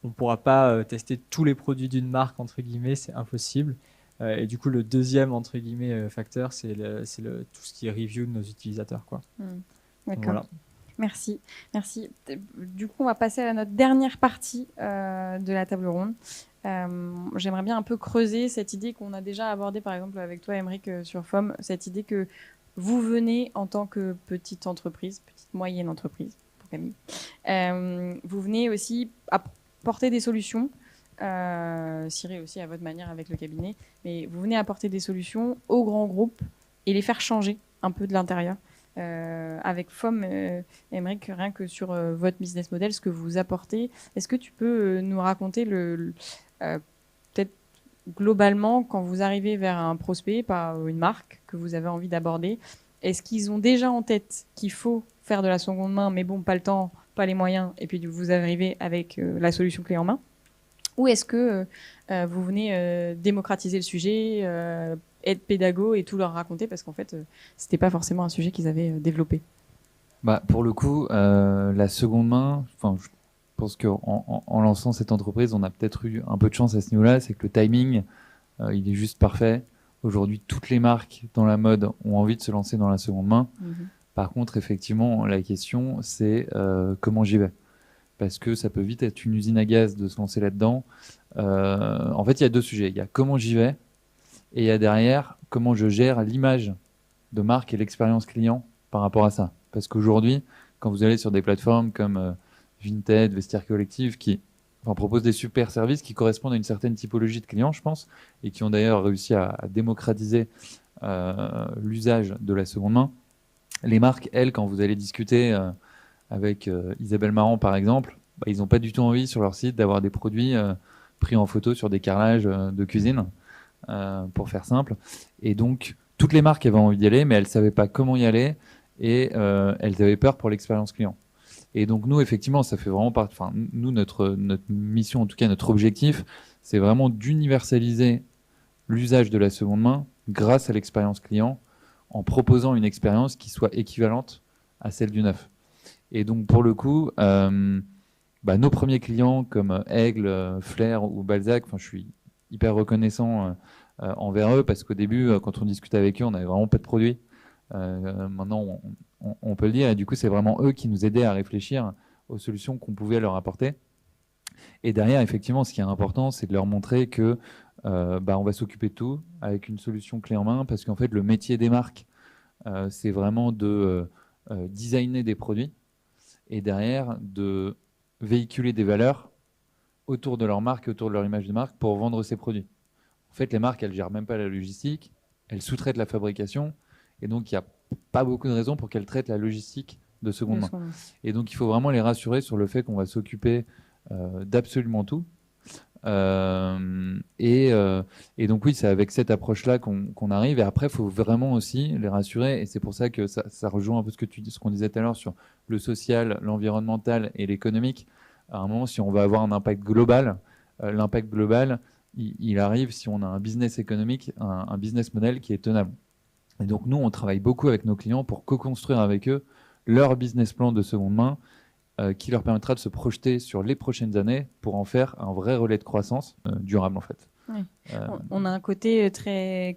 On ne pourra pas tester tous les produits d'une marque, entre guillemets, c'est impossible. Et du coup, le deuxième, entre guillemets, facteur, c'est tout ce qui est review de nos utilisateurs, quoi. D'accord. Voilà. Merci. Du coup, on va passer à notre dernière partie de la table ronde. J'aimerais bien un peu creuser cette idée qu'on a déjà abordée, par exemple, avec toi, Aymeric, sur FOM, cette idée que vous venez en tant que petite entreprise, petite moyenne entreprise, pour Camille, vous venez aussi apporter des solutions, Cyril aussi à votre manière avec le cabinet, mais vous venez apporter des solutions aux grands groupes et les faire changer un peu de l'intérieur. Avec FOM, Aymeric, rien que sur votre business model, ce que vous apportez, est-ce que tu peux nous raconter peut-être globalement, quand vous arrivez vers un prospect, pas une marque que vous avez envie d'aborder, est-ce qu'ils ont déjà en tête qu'il faut faire de la seconde main, mais bon, pas le temps, pas les moyens, et puis vous arrivez avec la solution clé en main? Ou est-ce que vous venez démocratiser le sujet, être pédago et tout leur raconter, parce qu'en fait, c'était pas forcément un sujet qu'ils avaient développé? Pour le coup, la seconde main, pense qu'en lançant cette entreprise, on a peut-être eu un peu de chance à ce niveau-là, c'est que le timing, il est juste parfait. Aujourd'hui, toutes les marques dans la mode ont envie de se lancer dans la seconde main. Par contre, effectivement, la question, c'est comment j'y vais. Parce que ça peut vite être une usine à gaz de se lancer là-dedans. En fait, il y a deux sujets. Il y a comment j'y vais et il y a derrière comment je gère l'image de marque et l'expérience client par rapport à ça. Parce qu'aujourd'hui, quand vous allez sur des plateformes comme Vinted, Vestiaire Collective, qui proposent des super services qui correspondent à une certaine typologie de clients, je pense, et qui ont d'ailleurs réussi à démocratiser l'usage de la seconde main. Les marques, elles, quand vous allez discuter avec Isabelle Marant, par exemple, ils n'ont pas du tout envie sur leur site d'avoir des produits pris en photo sur des carrelages de cuisine, pour faire simple. Et donc, toutes les marques avaient envie d'y aller, mais elles ne savaient pas comment y aller et elles avaient peur pour l'expérience client. Et donc, nous, effectivement, ça fait vraiment partie. Enfin, nous, notre mission, en tout cas, notre objectif, c'est vraiment d'universaliser l'usage de la seconde main grâce à l'expérience client en proposant une expérience qui soit équivalente à celle du neuf. Et donc, pour le coup, nos premiers clients comme Aigle, Flair ou Balzac, je suis hyper reconnaissant envers eux parce qu'au début, quand on discutait avec eux, on n'avait vraiment pas de produits. Maintenant, on peut le dire. Et du coup, c'est vraiment eux qui nous aidaient à réfléchir aux solutions qu'on pouvait leur apporter. Et derrière, effectivement, ce qui est important, c'est de leur montrer que on va s'occuper de tout avec une solution clé en main parce qu'en fait, le métier des marques, c'est vraiment de designer des produits et derrière, de véhiculer des valeurs autour de leur marque et autour de leur image de marque pour vendre ces produits. En fait, les marques, elles ne gèrent même pas la logistique, elles sous-traitent la fabrication et donc il n'y a pas beaucoup de raisons pour qu'elles traitent la logistique de seconde main. Et donc, il faut vraiment les rassurer sur le fait qu'on va s'occuper d'absolument tout. Et donc oui, c'est avec cette approche-là qu'on arrive. Et après, il faut vraiment aussi les rassurer. Et c'est pour ça que ça rejoint un peu ce qu'on disait tout à l'heure sur le social, l'environnemental et l'économique. À un moment, si on va avoir un impact global, l'impact global, il arrive si on a un business économique, un business model qui est tenable. Et donc nous, on travaille beaucoup avec nos clients pour co-construire avec eux leur business plan de seconde main qui leur permettra de se projeter sur les prochaines années pour en faire un vrai relais de croissance durable en fait. Oui. On a un côté très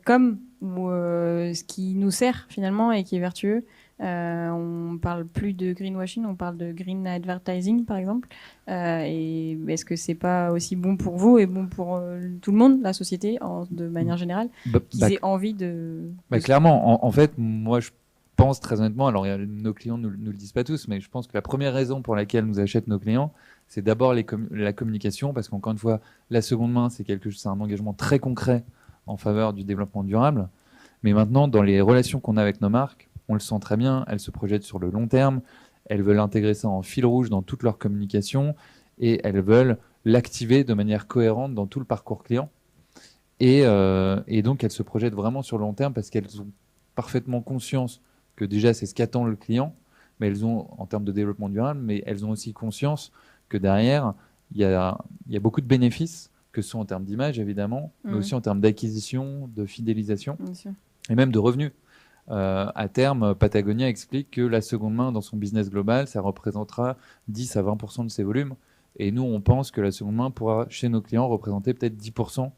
où ce qui nous sert finalement et qui est vertueux. On parle plus de greenwashing, on parle de green advertising par exemple. Et est-ce que c'est pas aussi bon pour vous et bon pour tout le monde, la société de manière générale, qu'ils aient envie de... Clairement, en fait, moi je pense très honnêtement, alors nos clients ne nous le disent pas tous, mais je pense que la première raison pour laquelle nous achètent nos clients, c'est d'abord la communication, parce qu'encore une fois, la seconde main, c'est un engagement très concret en faveur du développement durable. Mais maintenant, dans les relations qu'on a avec nos marques, on le sent très bien, elles se projettent sur le long terme, elles veulent intégrer ça en fil rouge dans toute leur communication et elles veulent l'activer de manière cohérente dans tout le parcours client. Et donc, elles se projettent vraiment sur le long terme parce qu'elles ont parfaitement conscience que déjà, c'est ce qu'attend le client, mais elles ont, en termes de développement durable, mais elles ont aussi conscience que derrière, il y a beaucoup de bénéfices, que ce soit en termes d'image, évidemment, mais aussi en termes d'acquisition, de fidélisation, et même de revenus. À terme, Patagonia explique que la seconde main, dans son business global, ça représentera 10 à 20% de ses volumes. Et nous, on pense que la seconde main pourra, chez nos clients, représenter peut-être 10%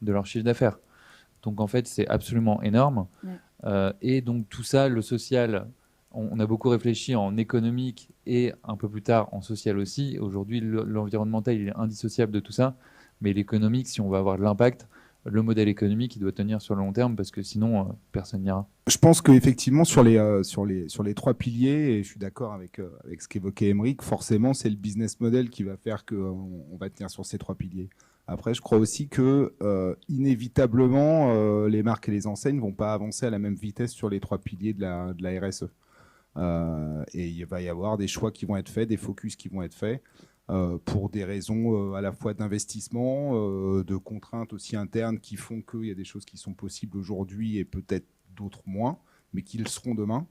de leur chiffre d'affaires. Donc, en fait, c'est absolument énorme. Et donc, tout ça, le social, on a beaucoup réfléchi en économique et un peu plus tard en social aussi. Aujourd'hui, l'environnemental, il est indissociable de tout ça. Mais l'économique, si on va avoir de l'impact, le modèle économique, il doit tenir sur le long terme parce que sinon, personne n'ira. Je pense qu'effectivement, sur les trois piliers, et je suis d'accord avec ce qu'évoquait Aymeric, forcément, c'est le business model qui va faire qu'on va tenir sur ces trois piliers. Après, je crois aussi que inévitablement, les marques et les enseignes ne vont pas avancer à la même vitesse sur les trois piliers de la RSE. Et il va y avoir des choix qui vont être faits, des focus qui vont être faits. Pour des raisons à la fois d'investissement, de contraintes aussi internes qui font qu'il y a des choses qui sont possibles aujourd'hui et peut-être d'autres moins, mais qui le seront demain.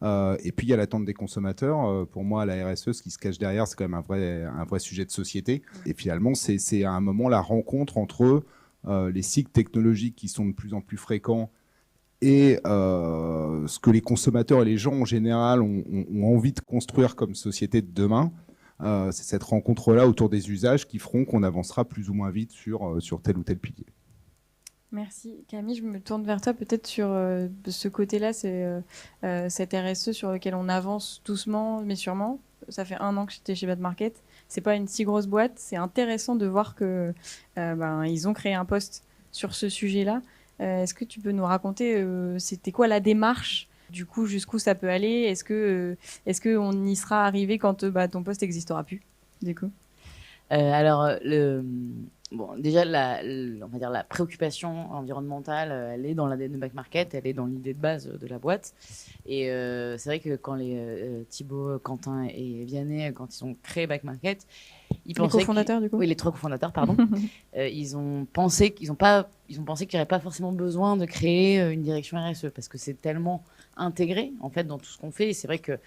Et puis il y a l'attente des consommateurs. Pour moi, la RSE, ce qui se cache derrière, c'est quand même un vrai sujet de société. Et finalement, c'est à un moment la rencontre entre les cycles technologiques qui sont de plus en plus fréquents et ce que les consommateurs et les gens en général ont envie de construire comme société de demain. C'est cette rencontre-là autour des usages qui feront qu'on avancera plus ou moins vite sur tel ou tel pilier. Merci. Camille, je me tourne vers toi peut-être sur ce côté-là, c'est cette RSE sur lequel on avance doucement mais sûrement. Ça fait 1 an que j'étais chez Bad Market. C'est pas une si grosse boîte. C'est intéressant de voir que ils ont créé un poste sur ce sujet-là. Est-ce que tu peux nous raconter c'était quoi la démarche, du coup jusqu'où ça peut aller? Est-ce que on y sera arrivé quand ton poste n'existera plus, du coup? Alors, bon, déjà, on va dire la préoccupation environnementale, elle est dans l'ADN de Back Market, elle est dans l'idée de base de la boîte. Et c'est vrai que quand Thibaut, Quentin et Vianney, quand ils ont créé Back Market, ils pensaient... Les cofondateurs, du coup? Oui, les 3 cofondateurs, pardon. Ils ont pensé qu'il n'y aurait pas forcément besoin de créer une direction RSE, parce que c'est tellement intégré, en fait, dans tout ce qu'on fait. Et c'est vrai que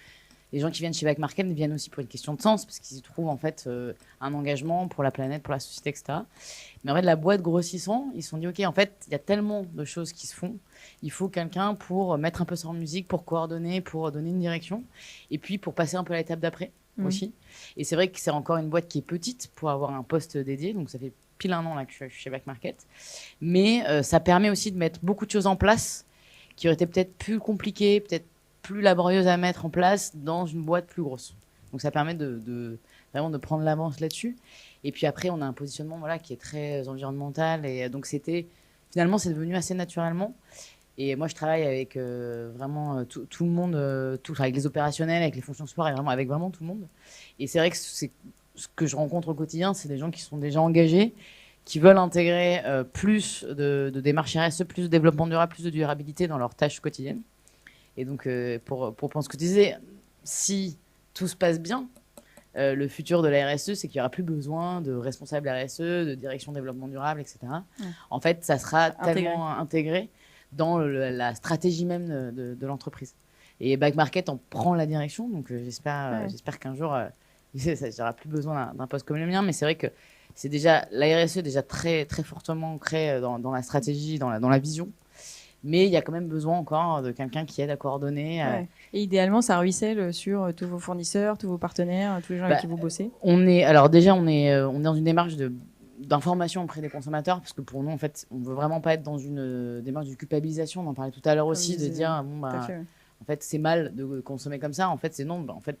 les gens qui viennent chez Back Market viennent aussi pour une question de sens, parce qu'ils y trouvent en fait un engagement pour la planète, pour la société, etc. Mais en fait, la boîte grossissant, ils se sont dit, OK, en fait, il y a tellement de choses qui se font. Il faut quelqu'un pour mettre un peu ça en musique, pour coordonner, pour donner une direction, et puis pour passer un peu à l'étape d'après aussi. Et c'est vrai que c'est encore une boîte qui est petite pour avoir un poste dédié, donc ça fait pile 1 an là, que je suis chez Back Market. Mais ça permet aussi de mettre beaucoup de choses en place qui auraient été peut-être plus compliquées, peut-être plus laborieuse à mettre en place dans une boîte plus grosse. Donc ça permet vraiment de prendre l'avance là-dessus. Et puis après, on a un positionnement qui est très environnemental. Et donc finalement, c'est devenu assez naturellement. Et moi, je travaille avec vraiment tout le monde, avec les opérationnels, avec les fonctions sport, et vraiment avec vraiment tout le monde. Et c'est vrai que ce que je rencontre au quotidien, c'est des gens qui sont déjà engagés, qui veulent intégrer plus de démarches RSE, plus de développement durable, plus de durabilité dans leurs tâches quotidiennes. Et donc, pour prendre ce que tu disais, si tout se passe bien, le futur de la RSE, c'est qu'il n'y aura plus besoin de responsables RSE, de direction développement durable, etc. En fait, ça sera tellement intégré dans la stratégie même de l'entreprise. Et Back Market en prend la direction, donc j'espère qu'un jour, il n'y aura plus besoin d'un poste comme le mien, mais c'est vrai que la RSE est déjà très, très fortement ancrée dans la stratégie, dans la vision. Mais il y a quand même besoin encore de quelqu'un qui aide à coordonner. Et idéalement, ça ruisselle sur tous vos fournisseurs, tous vos partenaires, tous les gens avec qui vous bossez. On est dans une démarche d'information auprès des consommateurs, parce que pour nous, en fait, on ne veut vraiment pas être dans une démarche de culpabilisation. On en parlait tout à l'heure aussi, de dire, en fait, c'est mal de consommer comme ça. En fait, c'est non. En fait,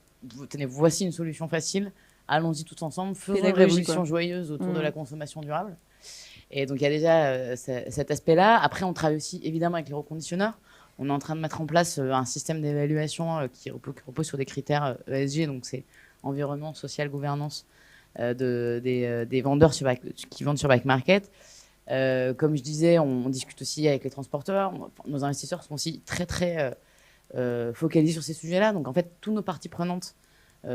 voici une solution facile. Allons-y tous ensemble. Faisons une révolution joyeuse autour de la consommation durable. Et donc, il y a déjà cet aspect-là. Après, on travaille aussi, évidemment, avec les reconditionneurs. On est en train de mettre en place un système d'évaluation qui repose sur des critères ESG, donc c'est environnement, social, gouvernance, des vendeurs qui vendent sur Back Market. Comme je disais, on discute aussi avec les transporteurs. Nos investisseurs sont aussi très, très focalisés sur ces sujets-là. Donc, en fait, toutes nos parties prenantes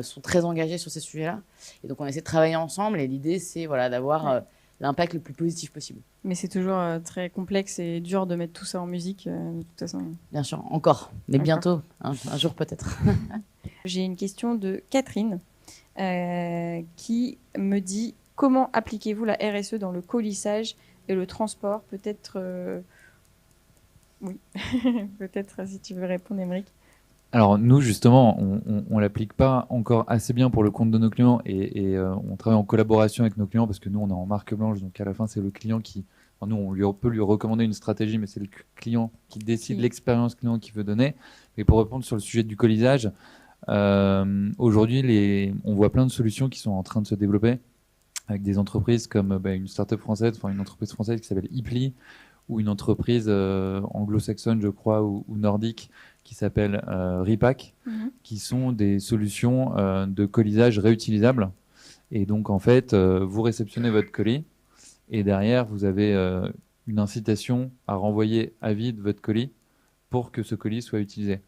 sont très engagées sur ces sujets-là. Et donc, on essaie de travailler ensemble. Et l'idée, c'est d'avoir l'impact le plus positif possible. Mais c'est toujours très complexe et dur de mettre tout ça en musique, de toute façon. Bien sûr, encore. Mais bientôt, un jour peut-être. J'ai une question de Catherine qui me dit « Comment appliquez-vous la RSE dans le colissage et le transport ?» Peut-être... Oui, peut-être si tu veux répondre, Émeric. Alors nous, justement, on l'applique pas encore assez bien pour le compte de nos clients et on travaille en collaboration avec nos clients parce que nous, on est en marque blanche, donc à la fin, c'est le client qui... Enfin, nous, on peut lui recommander une stratégie, mais c'est le client qui décide l'expérience client qu'il veut donner. Et pour répondre sur le sujet du colisage, aujourd'hui, on voit plein de solutions qui sont en train de se développer avec des entreprises comme une start-up française, enfin une entreprise française qui s'appelle Ipli, ou une entreprise anglo-saxonne, je crois, ou nordique, qui s'appelle Repack, qui sont des solutions de colisage réutilisables. Et donc, en fait, vous réceptionnez votre colis et derrière, vous avez une incitation à renvoyer à vide votre colis pour que ce colis soit utilisé.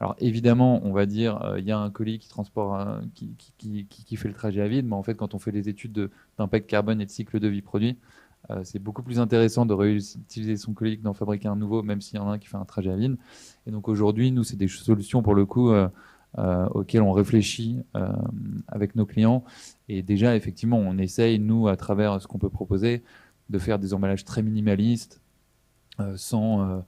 Alors, évidemment, on va dire il y a un colis qui transporte, qui fait le trajet à vide, mais en fait, quand on fait les études d'impact carbone et de cycle de vie produit, c'est beaucoup plus intéressant de réutiliser son colis que d'en fabriquer un nouveau, même s'il y en a un qui fait un trajet à vide. Et donc aujourd'hui, nous, c'est des solutions pour le coup auxquelles on réfléchit avec nos clients. Et déjà, effectivement, on essaye, nous, à travers ce qu'on peut proposer, de faire des emballages très minimalistes, sans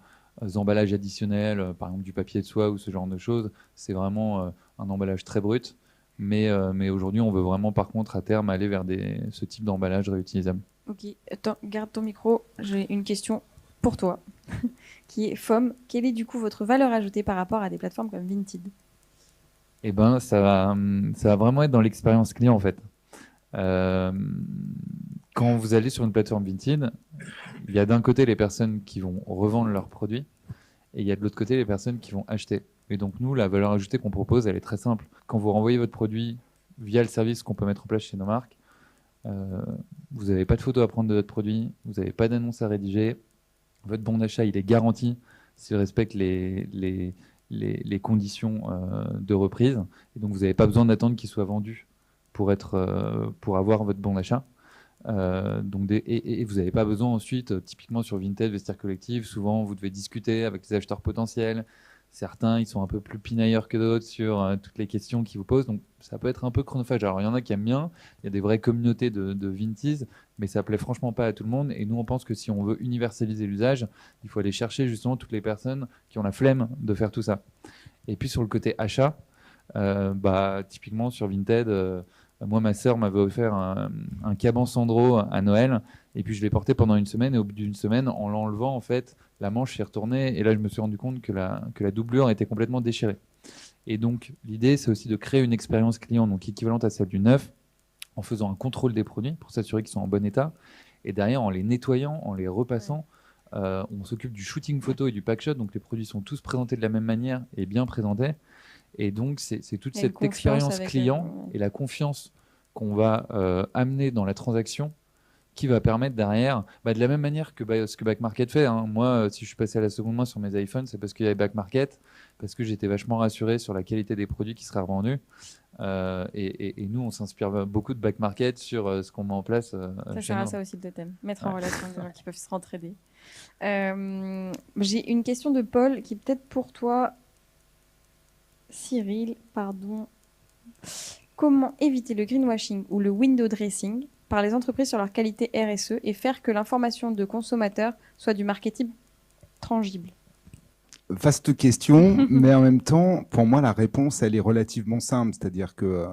emballages additionnels, par exemple du papier de soie ou ce genre de choses. C'est vraiment un emballage très brut. Mais aujourd'hui, on veut vraiment, par contre, à terme, aller vers ce type d'emballage réutilisable. Ok, attends, garde ton micro. J'ai une question pour toi, qui est FOM. Quelle est du coup votre valeur ajoutée par rapport à des plateformes comme Vinted? Eh ben, ça va vraiment être dans l'expérience client, en fait. Quand vous allez sur une plateforme Vinted, il y a d'un côté les personnes qui vont revendre leurs produits et il y a de l'autre côté les personnes qui vont acheter. Et donc nous, la valeur ajoutée qu'on propose, elle est très simple. Quand vous renvoyez votre produit via le service qu'on peut mettre en place chez nos marques, vous n'avez pas de photo à prendre de votre produit, vous n'avez pas d'annonce à rédiger, votre bon d'achat, il est garanti s'il respecte les conditions de reprise. Et donc vous n'avez pas besoin d'attendre qu'il soit vendu pour avoir votre bon d'achat. Et vous n'avez pas besoin ensuite, typiquement sur Vinted, Vestiaire Collectif, souvent vous devez discuter avec les acheteurs potentiels. Certains, ils sont un peu plus pinailleurs que d'autres sur toutes les questions qu'ils vous posent. Donc ça peut être un peu chronophage. Alors il y en a qui aiment bien, il y a des vraies communautés de Vinted, mais ça plaît franchement pas à tout le monde. Et nous, on pense que si on veut universaliser l'usage, il faut aller chercher justement toutes les personnes qui ont la flemme de faire tout ça. Et puis sur le côté achat, typiquement sur Vinted, moi, ma sœur m'avait offert un caban Sandro à Noël, et puis je l'ai porté pendant une semaine, et au bout d'une semaine, en l'enlevant, en fait, la manche s'est retournée, et là, je me suis rendu compte que la doublure était complètement déchirée. Et donc, l'idée, c'est aussi de créer une expérience client, donc équivalente à celle du neuf, en faisant un contrôle des produits pour s'assurer qu'ils sont en bon état, et derrière, en les nettoyant, en les repassant, on s'occupe du shooting photo et du pack shot, donc les produits sont tous présentés de la même manière et bien présentés. Et donc, c'est toute cette expérience client et la confiance qu'on va amener dans la transaction qui va permettre derrière, de la même manière que ce que Back Market fait. Hein. Moi, si je suis passé à la seconde main sur mes iPhones, c'est parce qu'il y avait Back Market, parce que j'étais vachement rassuré sur la qualité des produits qui seraient revendus. Et nous, on s'inspire beaucoup de Back Market sur ce qu'on met en place. Ça sert à ça aussi le totem, mettre en relation des gens qui peuvent se rentraider. J'ai une question de Paul qui est peut-être pour toi, Cyril, pardon. Comment éviter le greenwashing ou le window dressing par les entreprises sur leur qualité RSE et faire que l'information de consommateurs soit du marketing tangible? Vaste question, mais en même temps, pour moi, la réponse, elle est relativement simple. C'est-à-dire que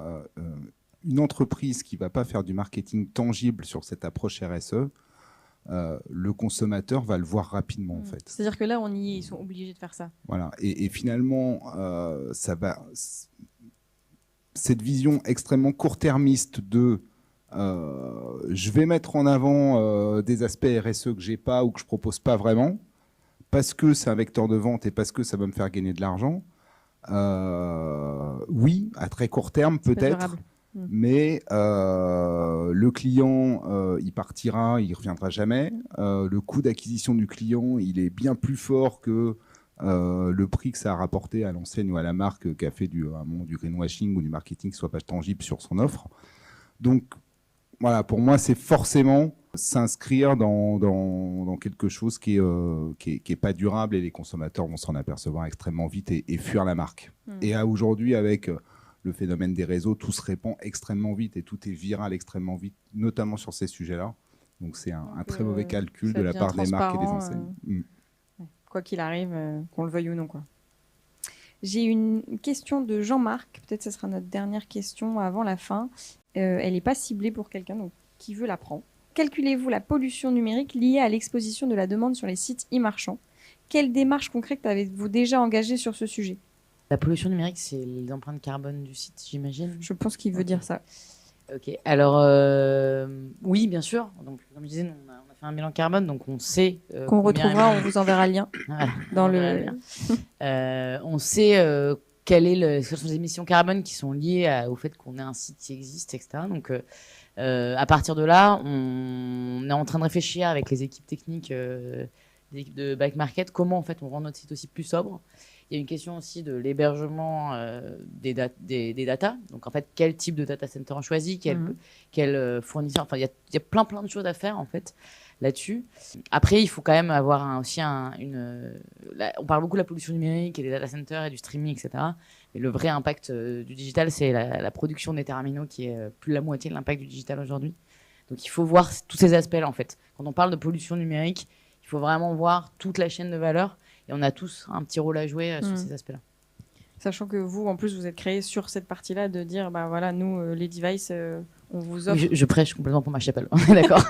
une entreprise qui ne va pas faire du marketing tangible sur cette approche RSE, le consommateur va le voir rapidement, en fait. C'est-à-dire que là, ils sont obligés de faire ça. Voilà. Et finalement, cette vision extrêmement court-termiste de je vais mettre en avant des aspects RSE que j'ai pas ou que je propose pas vraiment, parce que c'est un vecteur de vente et parce que ça va me faire gagner de l'argent. Oui, à très court terme peut-être, mais le client, il partira, il reviendra jamais. Le coût d'acquisition du client, il est bien plus fort que le prix que ça a rapporté à l'enseigne ou à la marque qui a fait du greenwashing ou du marketing qui soit pas tangible sur son offre. Donc voilà, pour moi, c'est forcément s'inscrire dans quelque chose qui est pas durable, et les consommateurs vont s'en apercevoir extrêmement vite et fuir la marque. Et aujourd'hui, avec le phénomène des réseaux, tout se répand extrêmement vite et tout est viral extrêmement vite, notamment sur ces sujets-là. Donc c'est un très mauvais calcul de la part des marques et des enseignes. Quoi qu'il arrive, qu'on le veuille ou non, quoi. J'ai une question de Jean-Marc, peut-être que ce sera notre dernière question avant la fin. Elle n'est pas ciblée pour quelqu'un, donc qui veut la prendre. Calculez-vous la pollution numérique liée à l'exposition de la demande sur les sites e-marchands? Quelles démarches concrètes avez-vous déjà engagées sur ce sujet? La pollution numérique, c'est les empreintes carbone du site, j'imagine. Je pense qu'il veut dire ça. Ok, alors oui, bien sûr. Donc, comme je disais, nous, on a fait un bilan carbone, donc on sait qu'on retrouvera, on vous enverra le lien dans le. On sait quelles sont les émissions carbone qui sont liées au fait qu'on ait un site qui existe, etc. Donc, à partir de là, on est en train de réfléchir avec les équipes techniques, des équipes de Back Market, comment en fait on rend notre site aussi plus sobre. Il y a une question aussi de l'hébergement des data. Donc, en fait, quel type de data center on choisit, quel fournisseur. Enfin, il y a plein de choses à faire, en fait, là-dessus. Après, il faut quand même avoir on parle beaucoup de la pollution numérique et des data centers et du streaming, etc. Mais le vrai impact du digital, c'est la production des terminaux qui est plus de la moitié de l'impact du digital aujourd'hui. Donc, il faut voir tous ces aspects-là, en fait. Quand on parle de pollution numérique, il faut vraiment voir toute la chaîne de valeur. Et on a tous un petit rôle à jouer sur ces aspects-là. Sachant que vous, en plus, vous êtes créé sur cette partie-là de dire, bah voilà, nous, les devices, on vous offre. Oui, je prêche complètement pour ma chapelle, on est d'accord.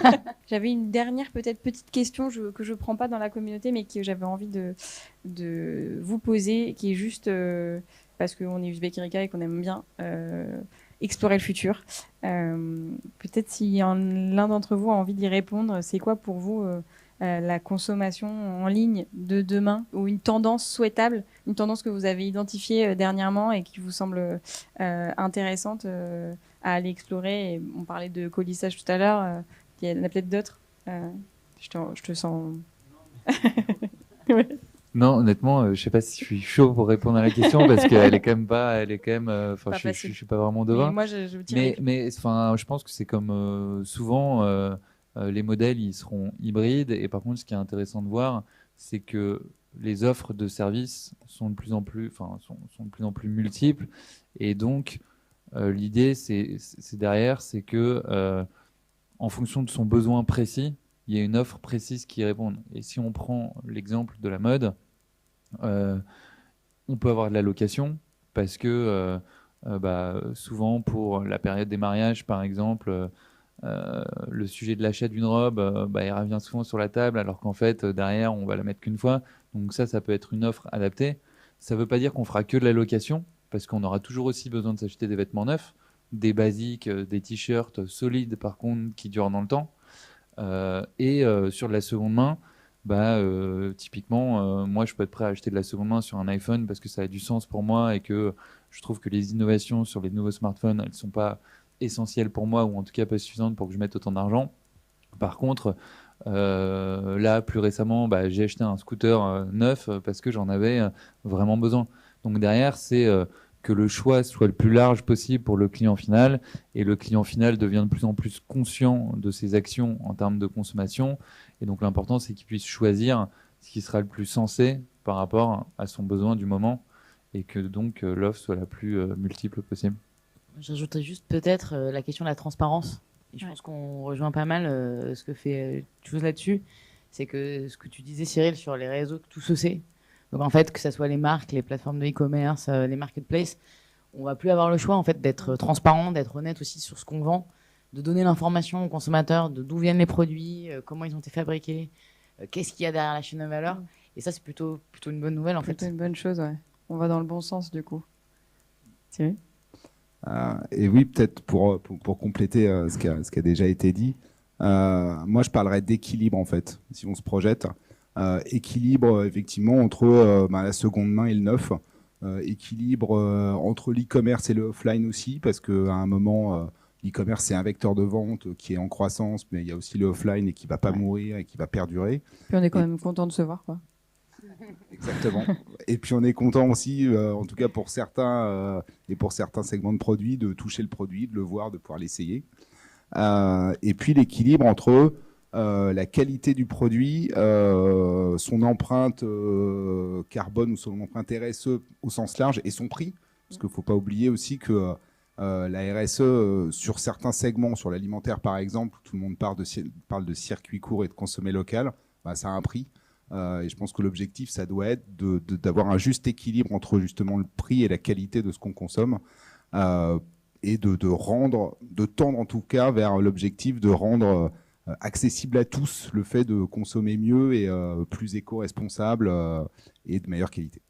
J'avais une dernière peut-être petite question que je prends pas dans la communauté, mais que j'avais envie de vous poser, qui est juste parce qu'on est Uzbek Erika et qu'on aime bien explorer le futur. Peut-être si l'un d'entre vous a envie d'y répondre, c'est quoi pour vous la consommation en ligne de demain, ou une tendance souhaitable, une tendance que vous avez identifiée dernièrement et qui vous semble intéressante à aller explorer. Et on parlait de colissage tout à l'heure, il y en a peut-être d'autres. Je te sens... Ouais. Non, honnêtement, je sais pas si je suis chaud pour répondre à la question parce qu'elle est quand même pas, enfin, je suis pas vraiment devin. Mais moi, je dirais mais enfin, je pense que c'est comme souvent, les modèles, ils seront hybrides. Et par contre, ce qui est intéressant de voir, c'est que les offres de services sont de plus en plus, enfin, sont de plus en plus multiples. Et donc, l'idée, c'est derrière, c'est que en fonction de son besoin précis, il y a une offre précise qui répond. Et si on prend l'exemple de la mode, on peut avoir de la location parce que souvent pour la période des mariages, par exemple, le sujet de l'achat d'une robe, il revient souvent sur la table alors qu'en fait, derrière, on va la mettre qu'une fois. Donc ça peut être une offre adaptée. Ça ne veut pas dire qu'on fera que de la location parce qu'on aura toujours aussi besoin de s'acheter des vêtements neufs, des basiques, des t-shirts solides par contre qui durent dans le temps. Sur de la seconde main, typiquement, moi je peux être prêt à acheter de la seconde main sur un iPhone parce que ça a du sens pour moi et que je trouve que les innovations sur les nouveaux smartphones, elles ne sont pas essentielles pour moi, ou en tout cas pas suffisantes pour que je mette autant d'argent. Par contre, là plus récemment, j'ai acheté un scooter neuf parce que j'en avais vraiment besoin. Donc derrière, c'est que le choix soit le plus large possible pour le client final, et le client final devient de plus en plus conscient de ses actions en termes de consommation, et donc l'important c'est qu'il puisse choisir ce qui sera le plus sensé par rapport à son besoin du moment, et que donc l'offre soit la plus multiple possible. J'ajouterais juste peut-être la question de la transparence, et je pense qu'on rejoint pas mal ce que fait Choose là-dessus, c'est que ce que tu disais Cyril sur les réseaux, tout se sait. Donc en fait, que ce soit les marques, les plateformes de e-commerce, les marketplaces, on va plus avoir le choix en fait d'être transparent, d'être honnête aussi sur ce qu'on vend, de donner l'information aux consommateurs de d'où viennent les produits, comment ils ont été fabriqués, qu'est-ce qu'il y a derrière la chaîne de valeur. Et ça, c'est plutôt une bonne nouvelle en fait. Plutôt une bonne chose, ouais. On va dans le bon sens du coup. Thierry ? Et oui, peut-être pour compléter ce qui a déjà été dit, moi je parlerais d'équilibre en fait, si on se projette. Équilibre effectivement entre la seconde main et le neuf, équilibre entre l'e-commerce et le offline aussi, parce qu'à un moment l'e-commerce c'est un vecteur de vente qui est en croissance, mais il y a aussi le offline et qui va pas mourir et qui va perdurer. Puis on est quand même content de se voir, quoi. Exactement. Et puis on est content aussi, en tout cas pour certains et pour certains segments de produits, de toucher le produit, de le voir, de pouvoir l'essayer. Et puis l'équilibre entre la qualité du produit, son empreinte carbone ou son empreinte RSE au sens large, et son prix. Parce qu'il ne faut pas oublier aussi que la RSE, sur certains segments, sur l'alimentaire par exemple, tout le monde parle de circuit court et de consommer local, ça a un prix. Et je pense que l'objectif, ça doit être d'avoir un juste équilibre entre justement le prix et la qualité de ce qu'on consomme, et de tendre en tout cas vers l'objectif de rendre accessible à tous le fait de consommer mieux et plus éco-responsable et de meilleure qualité.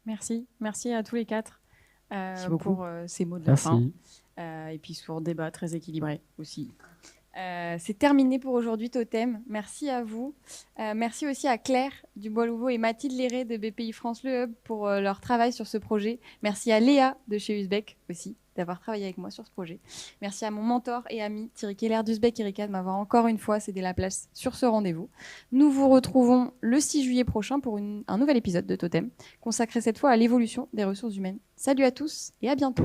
Merci à tous les quatre pour ces mots de la Merci. fin, et puis sur débat très équilibré aussi. C'est terminé pour aujourd'hui Totem. Merci à vous. Merci aussi à Claire Dubois-Louveau et Mathilde Léré de BPI France Le Hub pour leur travail sur ce projet. Merci à Léa de chez Uzbek aussi d'avoir travaillé avec moi sur ce projet. Merci à mon mentor et ami Thierry Keller d'Uzbek Erika de m'avoir encore une fois cédé la place sur ce rendez-vous. Nous vous retrouvons le 6 juillet prochain pour un nouvel épisode de Totem, consacré cette fois à l'évolution des ressources humaines. Salut à tous et à bientôt.